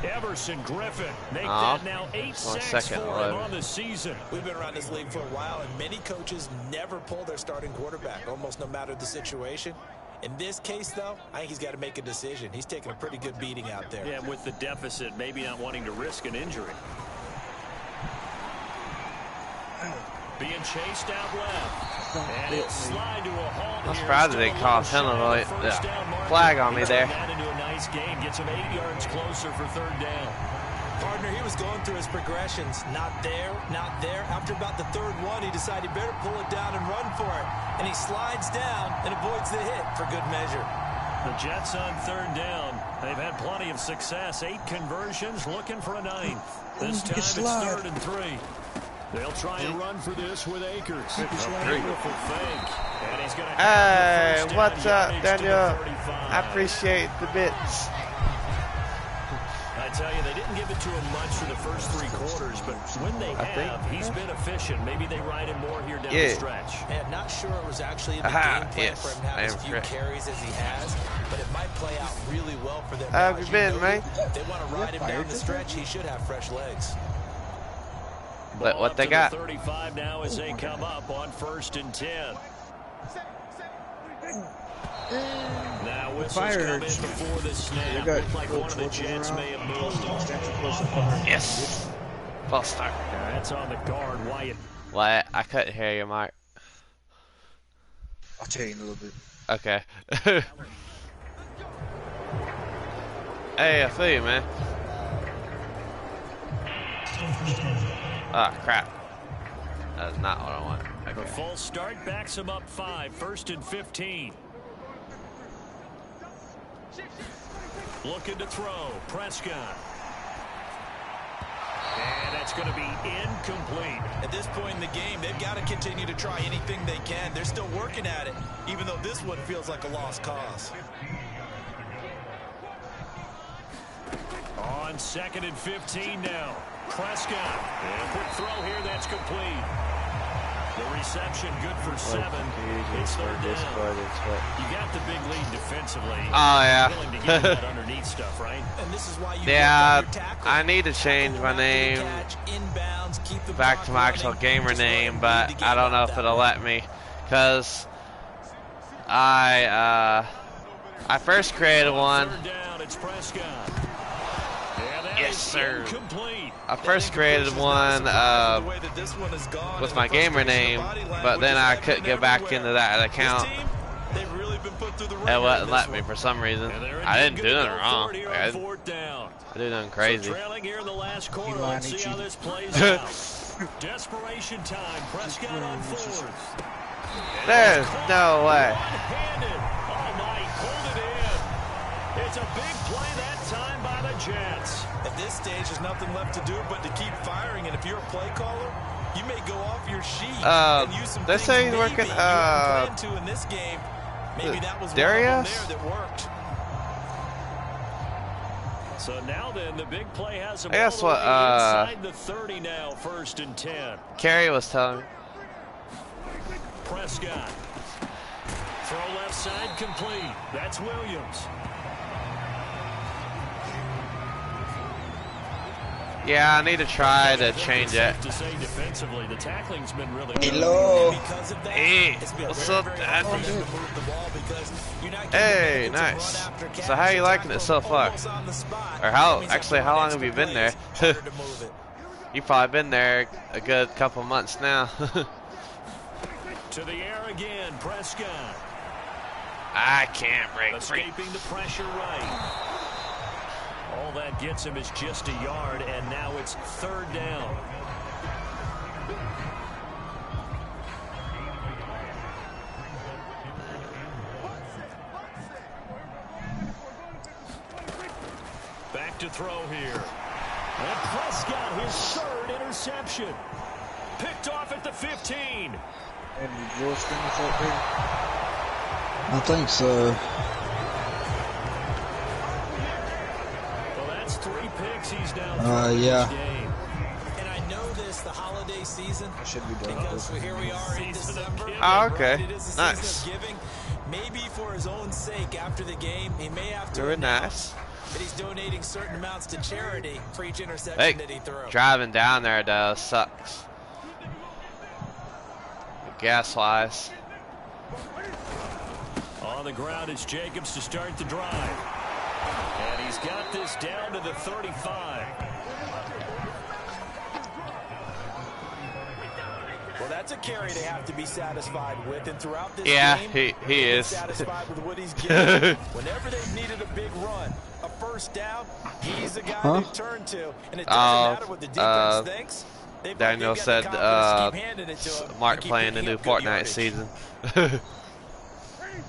Everson Griffin make that now 8 sacks for him on the season. We've been around this league for a while, and many coaches never pull their starting quarterback, almost no matter the situation. In this case, though, I think he's got to make a decision. He's taking a pretty good beating out there. Yeah, with the deficit, maybe not wanting to risk an injury. Being chased out left. And he'll slide to a halt. I'm surprised they called penalty flag on me there. That into a nice game. Gets him 8 yards closer for 3rd down. Partner, he was going through his progressions. Not there, not there. After about the 3rd one, he decided he better pull it down and run for it. And he slides down and avoids the hit for good measure. The Jets on 3rd down. They've had plenty of success. 8 conversions, looking for a 9th. This time it's 3rd and 3. They'll try and run for this with Akers. A beautiful fake. And he's going to hey, what's up, Daniel? I appreciate the bits. I tell you, they didn't give it to him much for the first 3 quarters, but when they have, he's been efficient. Maybe they ride him more here down the stretch. Yeah, not sure it was actually in the game plan for him to have as few carries as he has, but it might play out really well for them. How have you been, man? They want to ride him down the stretch. He should have fresh legs. But what they got? 35 now as they come up on 1st and 10. Now whistles come in before the snap. Looks like one of the Jets may have moved. Yes. False start. That's on the guard, Wyatt. Wyatt, I couldn't hear you, Mark. I'll tell you in a little bit. Okay. Hey, I feel you, man. Ah, crap. That's not what I want. Okay. The false start backs him up 5. 1st and 15. Looking to throw. Prescott. And that's going to be incomplete. At this point in the game, they've got to continue to try anything they can. They're still working at it, even though this one feels like a lost cause. On 2nd and 15 now. Prescott. And a quick throw here that's complete. The reception, good for 7. It's third down. You got the big lead defensively. Oh, yeah. Willing to give that underneath stuff, right? And this is why you I need to change my name back to my actual gamer name, but I don't know if it'll let me, because I first created one. Yes, sir. I first created one with my gamer name, but then I couldn't get back into that account. It wouldn't let me for some reason. I didn't do nothing wrong. I did nothing crazy. Desperation time. Prescott on 4th. There's no way. It's a big play that time by the Jets. At this stage, there's nothing left to do but to keep firing. And if you're a play caller, you may go off your sheet and use some things maybe working. To in this game. Maybe that was Darius? one of them there that worked. So now then, the big play has him I guess all the what way inside the 30 now, 1st and 10. Kerry was telling me. Prescott. Throw left side complete. That's Williams. Yeah, I need to try to change it. To say defensively, the tackling's been really good. Hello. Hey, what's up, Dad? Hey, nice. So how are you liking it so far? Or how long have you been there? You've probably been there a good couple months now. To the air again, Prescott. I can't break free. Escaping the pressure right. All that gets him is just a yard, and now it's 3rd down. Back to throw here. And Prescott, his 3rd interception. Picked off at the 15. And your screen is up there? I think so. Well, that's 3 picks he's down. Yeah. And I know this, the holiday season. I should be done. Because here we are in December. Oh, okay. It is a Nice. season of giving. Maybe for his own sake, after the game, he may have to Very announce nice. that he's donating certain amounts to charity for each interception Hey, that he threw. driving down there though sucks. Gas wise. On the ground is Jacobs to start the drive. And he's got this down to the 35. Well, that's a carry they have to be satisfied with, and throughout this Yeah, game, he is. satisfied with what he's getting. Whenever they've needed a big run, a first down, he's the guy they turn to, and it doesn't matter what the defense thinks. Daniel said Mark playing the new Fortnite season.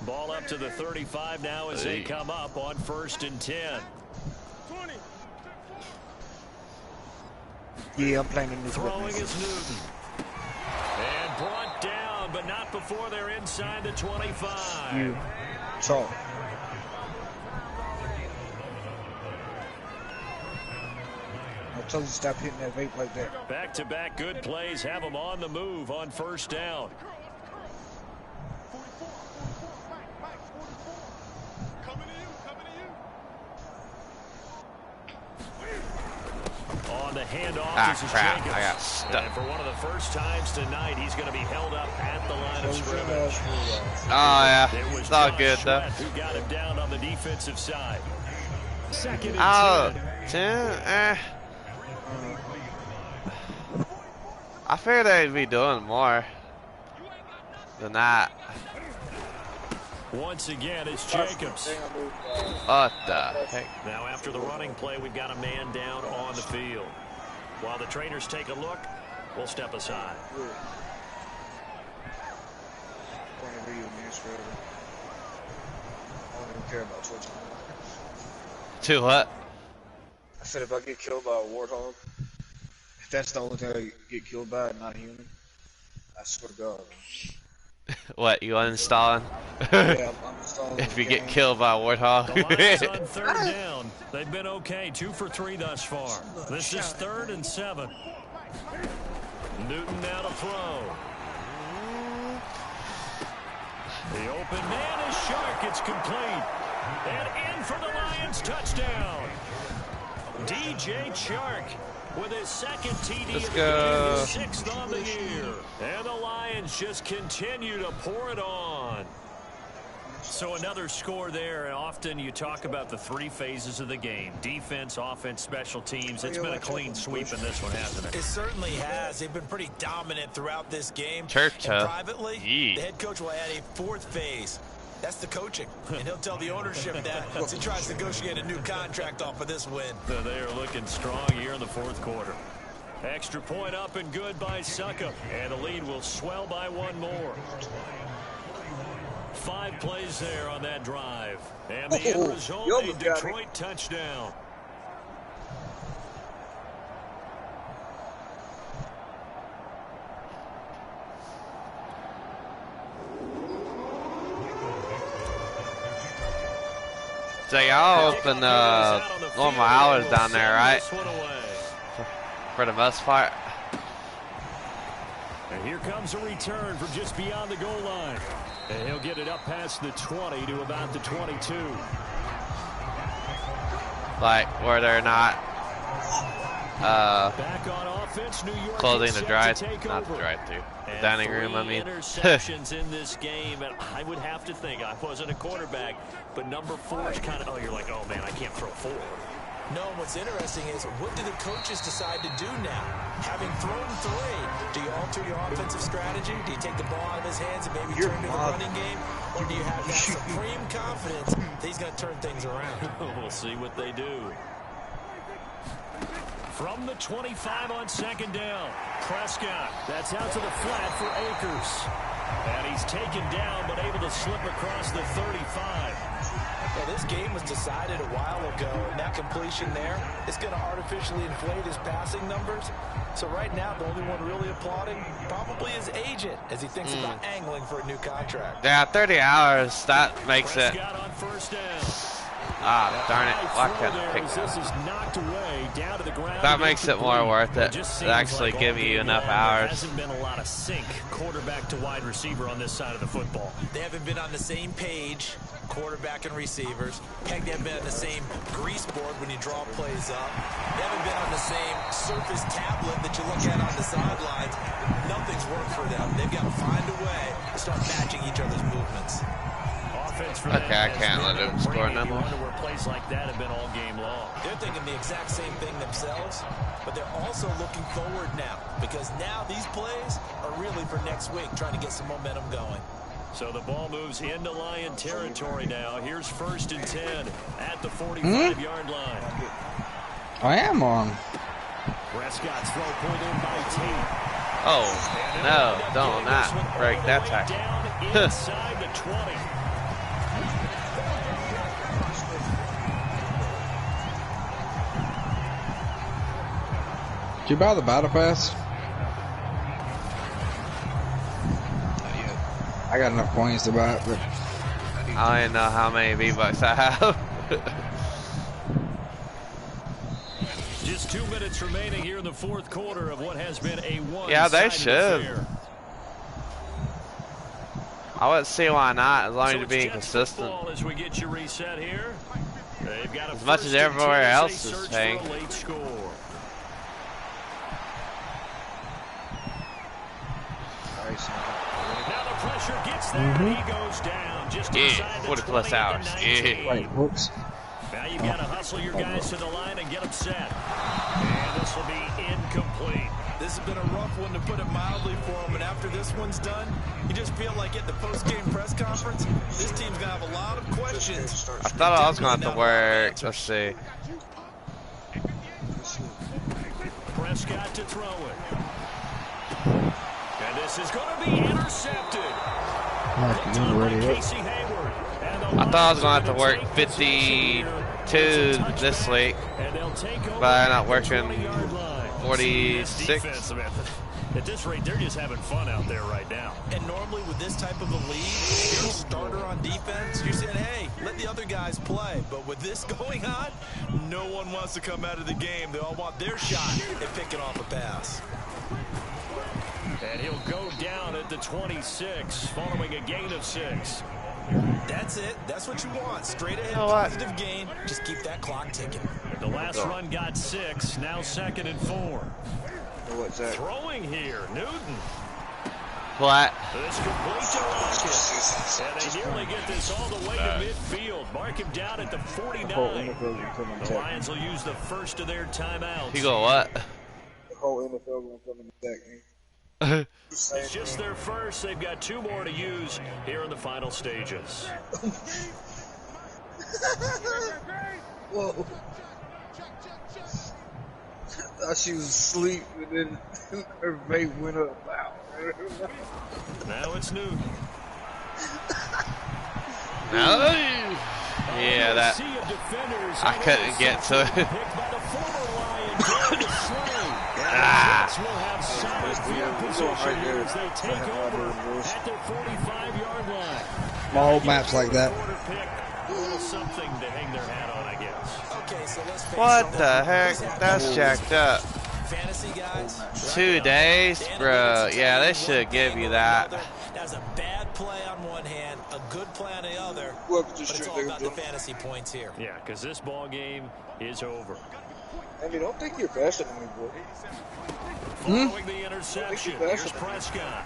Ball up to the 35 now as they come up on 1st and 10. Yeah, I'm playing the new Throwing is Newton. And brought down, but not before they're inside the 25. You talk. I told you to stop hitting that vape like that. Back-to-back good plays have them on the move on 1st down. On the handoff, this is crap. Jacobs. I got stuck. And for one of the first times tonight, he's going to be held up at the line of scrimmage. Oh, yeah. It was It's all Josh good, though. Sweat who got him down on the defensive side. 2nd and 10. I figured they'd be doing more than that. Once again, it's Jacobs. What the heck? Now after the running play, we've got a man down on the field. While the trainers take a look, we'll step aside. I don't even care about Twitch. To what? I said if I get killed by a warthog, if that's the only thing I get killed by and not human, I swear to God. What, you uninstalling? Yeah, I'm installing If the you get game. killed by a warthog. The Lions on 3rd down. They've been okay, 2 for 3 thus far. This is 3rd and 7. Newton now to throw. The open man is Shark. It's complete. And in for the Lions touchdown. DJ Chark with his second TD of the game, sixth on the year. And the Lions just continue to pour it on. So another score there, and often you talk about the three phases of the game. Defense, offense, special teams. It's been a clean sweep in this one, hasn't it? It certainly has. They've been pretty dominant throughout this game. And privately, the head coach will add a fourth phase. That's the coaching. And he'll tell the ownership that as he tries to negotiate a new contract off of this win. They are looking strong here in the fourth quarter. Extra point up and good by Succop. And the lead will swell by one more. 5 plays there on that drive. And the end result, a Detroit touchdown. So y'all open normal hours down there, right? For the most part. And here comes a return from just beyond the goal line. And he'll get it up past the 20 to about the 22. Like where they're not back on offense, New York closing the drive-through, the dining room, I mean. Interceptions in this game, and I would have to think, I wasn't a quarterback, but number 4 is kind of, oh, you're like, oh man, I can't throw 4. No, what's interesting is what do the coaches decide to do now? Having thrown 3, do you alter your offensive strategy? Do you take the ball out of his hands and maybe turn to the running game? Or do you have that supreme confidence that he's going to turn things around? We'll see what they do. From the 25 on second down, Prescott. That's out to the flat for Akers. And he's taken down, but able to slip across the 35. Well, this game was decided a while ago, and that completion there is going to artificially inflate his passing numbers. So right now, the only one really applauding probably his agent as he thinks about angling for a new contract. Yeah, 30 hours, that makes it. On first down. Ah, darn it. Why couldn't I pick this is knocked away down to the ground. That makes it more worth it to actually give you enough hours. There hasn't been a lot of sync quarterback to wide receiver on this side of the football. They haven't been on the same page, quarterback and receivers. Heck, they haven't been on the same grease board when you draw plays up. They haven't been on the same surface tablet that you look at on the sidelines. Nothing's worked for them. They've got to find a way to start matching each other's movements. Okay, I can't let him score no more. Where plays like that have been all game long. They're thinking the exact same thing themselves, but they're also looking forward now because now these plays are really for next week, trying to get some momentum going. So the ball moves into Lion territory now. Here's 1st and 10 at the 45-yard line. I am on. Prescott's throw pulled in by Tate. Oh, no, don't not break that tackle. Inside the 20. Did you buy the battle pass? I got enough points to buy it, but I don't know how many V-Bucks I have. Just 2 minutes remaining here in the fourth quarter of what has been a one. Yeah, they should. I wouldn't see why not, as long as you're being consistent. As we get you reset here, they've got as much as everywhere else is paying. Now the pressure gets there, and he goes down just inside the 40+ hours. Yeah. Wait, whoops. Now you got to hustle your guys to the line and get them set. And this will be incomplete. This has been a rough one, to put it mildly, for him. And after this one's done, you just feel like at the post-game press conference, this team's going to have a lot of questions. I thought I was going to have to work. Let's see. Prescott to throw it. And this is going to be intercepted. Casey Hayward. I thought I was going to have to work 52 this week, but I'm not working 46. At this rate, they're just having fun out there right now. And normally with this type of a lead, if you're a starter on defense, you're saying, hey, let the other guys play. But with this going on, no one wants to come out of the game. They all want their shot at picking off a pass. And he'll go down at the 26, following a gain of 6. That's it. That's what you want. Straight ahead, positive gain. Just keep that clock ticking. The last run got 6. Now 2nd and 4. What's that? Throwing here, Newton. What? This complete to Lockett. And they nearly get this all the way to midfield. Mark him down at the 49. The Lions will use the first of their timeouts. You go what? The whole NFL will come in the back. It's just their first. They've got 2 more to use here in the final stages. Whoa. I thought she was asleep, and then her vape went up. Wow. Now it's Newton. No. Yeah, that. I couldn't get to it. Will have solid field position here as they take over at their 45-yard line. My old maps like that. Something to hang their hat on, I guess. Okay, so let's face What the heck? That's jacked up. Fantasy guys. 2 days, bro. Yeah, they should give you that. That's a bad play on one hand, a good play on the other. But it's all about the fantasy points here. Yeah, because this ball game is over. I mean, don't think you're faster than me, boy. Following the interception, here's Prescott.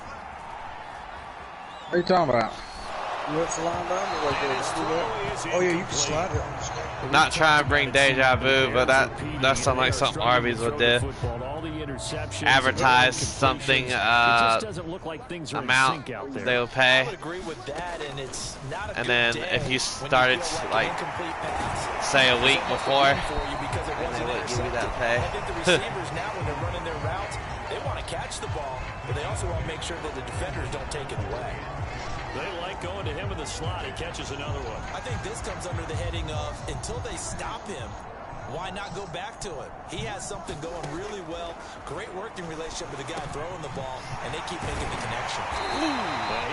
What are you talking about? You want to line down? Like that? Oh, yeah, you can slide it. Not trying to bring deja vu, but that's like something Arby's would do. Advertise something amount they will pay, and then if you started like say a week before, they wouldn't give you that pay. I think the receivers now, when they're running their routes, they want to catch the ball, but they also want to make sure that the defenders don't take it away. They like going to him in the slot. He catches another one. I think this comes under the heading of, until they stop him, why not go back to it? He has something going really well. Great working relationship with the guy throwing the ball, and they keep making the connection. He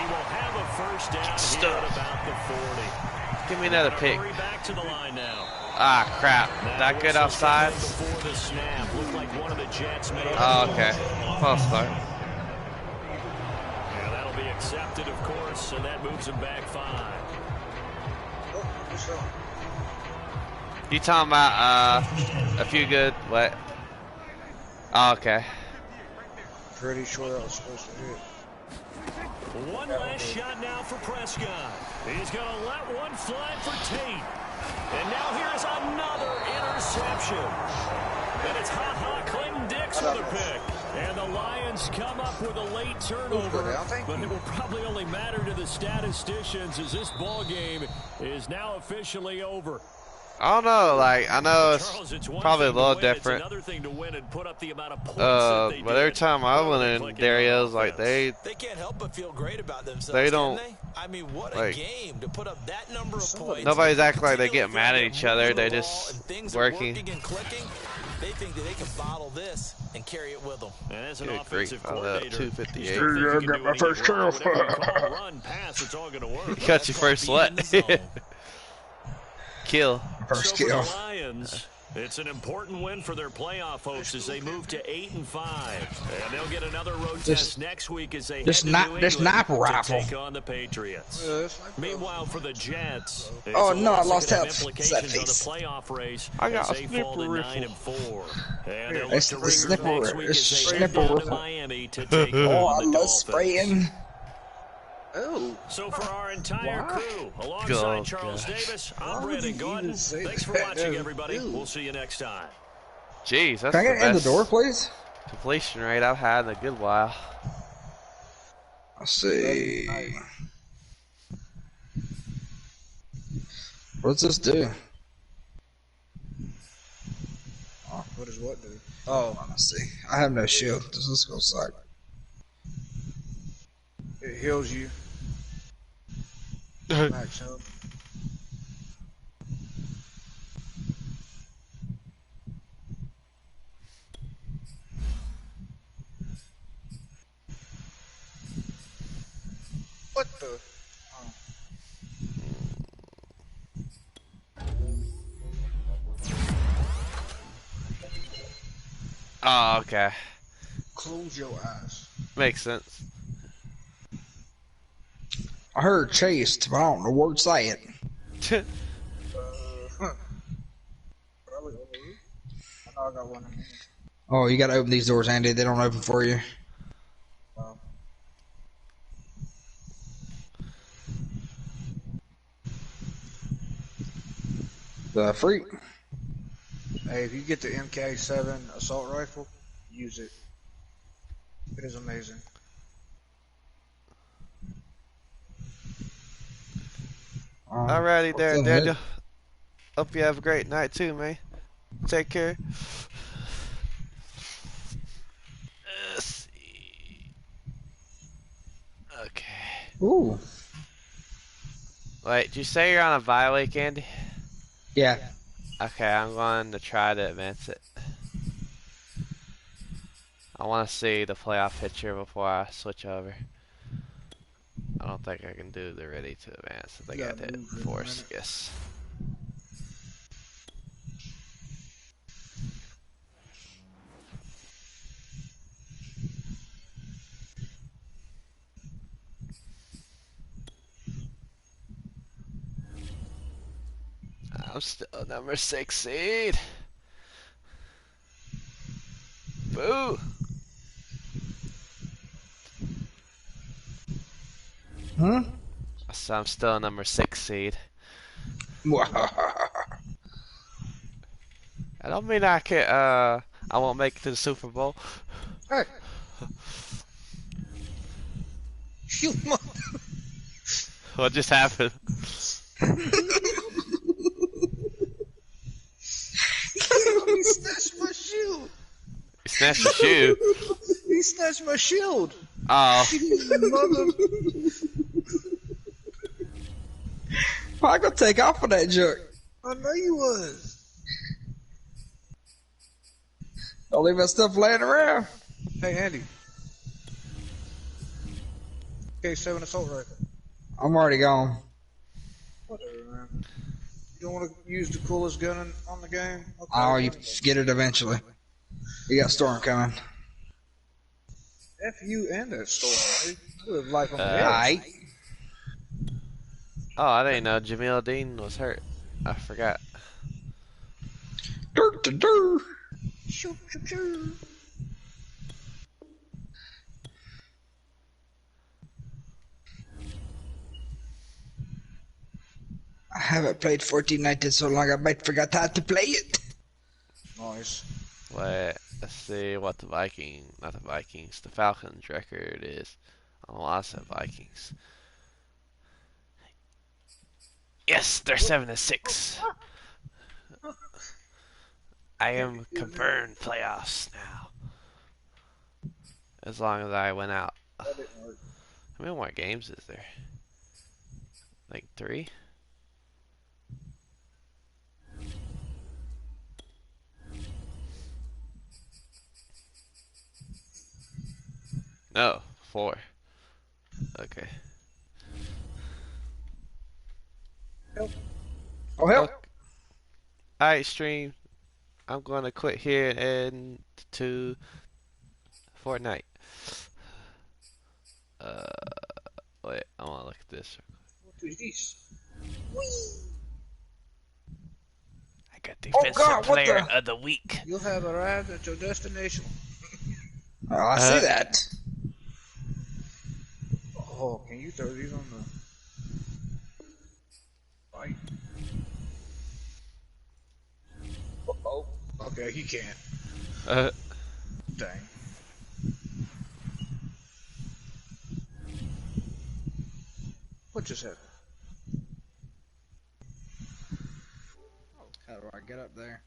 will have a first down here at about the 40. Give me another pick. Back to the line now. Ah, crap. That good offsides? Before the snap, looked like one of the Jets made. Oh, okay. False start. Yeah, that'll be accepted, of course, and that moves him back 5. You talking about a few good what? Oh, okay. Pretty sure that was supposed to hit. One last shot now for Prescott. He's going to let one fly for Tate. And now here's another interception. And it's Clinton Dix with a pick. And the Lions come up with a late turnover. But it will probably only matter to the statisticians as this ball game is now officially over. I don't know, like, I know it's probably a little different. But every time I went in Dario's, like, they can't help but feel great about themselves. They don't. I mean, what a game to put up that number of points. Nobody's acting like they get mad at each other. They just working. And clicking. They think that they can bottle this and carry it with them. And as an Good offensive grief, I coordinator, 258. I got my first kill. Run, pass, it's all going to work. You cut your first what? Kill. First So kill. for the Lions, it's an important win for their playoff hopes as they move to 8-5, and they'll get another road test next week as they head to New England sniper rifle. to take on the Patriots. Meanwhile, for the Jets, Oh, no, I lost have health. implications on the playoff race. I got as a they fall to snipper 9-4, and they'll look It's to the regroup snipper- next week it's as they snipper head down to rifle. Miami to take Oh, I on the love Dolphins. spraying. Oh. So for our entire crew, alongside Oh, Charles gosh. Davis, I'm would Brandon you Gordon. even say Thanks for that? watching, That everybody. was- We'll see you next time. Jeez, that's Can I the get in the best door, please? completion rate I've had in a good while. Let's see. What's this do? What does what do? Oh, Let's see. I have no shield. Does this go suck? it heals you. Max health. What the? Oh, okay. Close your eyes. Makes sense. I heard chased, but I don't know where to say it. Oh, you gotta open these doors, Andy. They don't open for you. The freak. Hey, if you get the MK7 assault rifle, use it. It is amazing. Alrighty there, Daniel. Hope you have a great night too, man. Take care. Let's see. Okay. Ooh. Wait, did you say you're on a bye week, Andy? Yeah. Okay, I'm going to try to advance it. I want to see the playoff picture before I switch over. I don't think I can do the ready to advance. I think I did force, yes. I'm still number 6 seed. Boo! Huh? So I'm still number 6 seed. I I don't mean I can I won't make it to the Super Bowl. Hey. You mother. What just happened? He snatched my shield. You snatched your shoe. He snatched my shield. Oh. Mother. I could take off of that jerk. I know you was. Don't leave that stuff laying around. Hey, Andy. MK7 assault rifle. I'm already gone. Whatever, man. You don't want to use the coolest gun on the game? Okay, Oh, you get it eventually. You got Storm coming. F you and that Storm. You live life on the edge. Aight. Oh, I didn't know Jamil Dean was hurt. I forgot. Dirt to dirt. Shoot, shoot, shoot. I haven't played Fortnite in so long I might forgot how to play it. Nice. Wait, let's see what the the Falcons record is. Oh, I said Vikings. Yes, they're 7-6. I am confirmed playoffs now. As long as I went out. How many more games is there? Like 3? No, 4. Okay. Help. Oh, help. Alright, stream. I'm going to quit here and to Fortnite. Wait, I want to look at this. What is this? I got defensive player of the week. You'll have arrived at your destination. Oh, I see that. Oh, can you throw these on the bike? Oh, okay, he can't. Dang. What just happened? How do I get up there?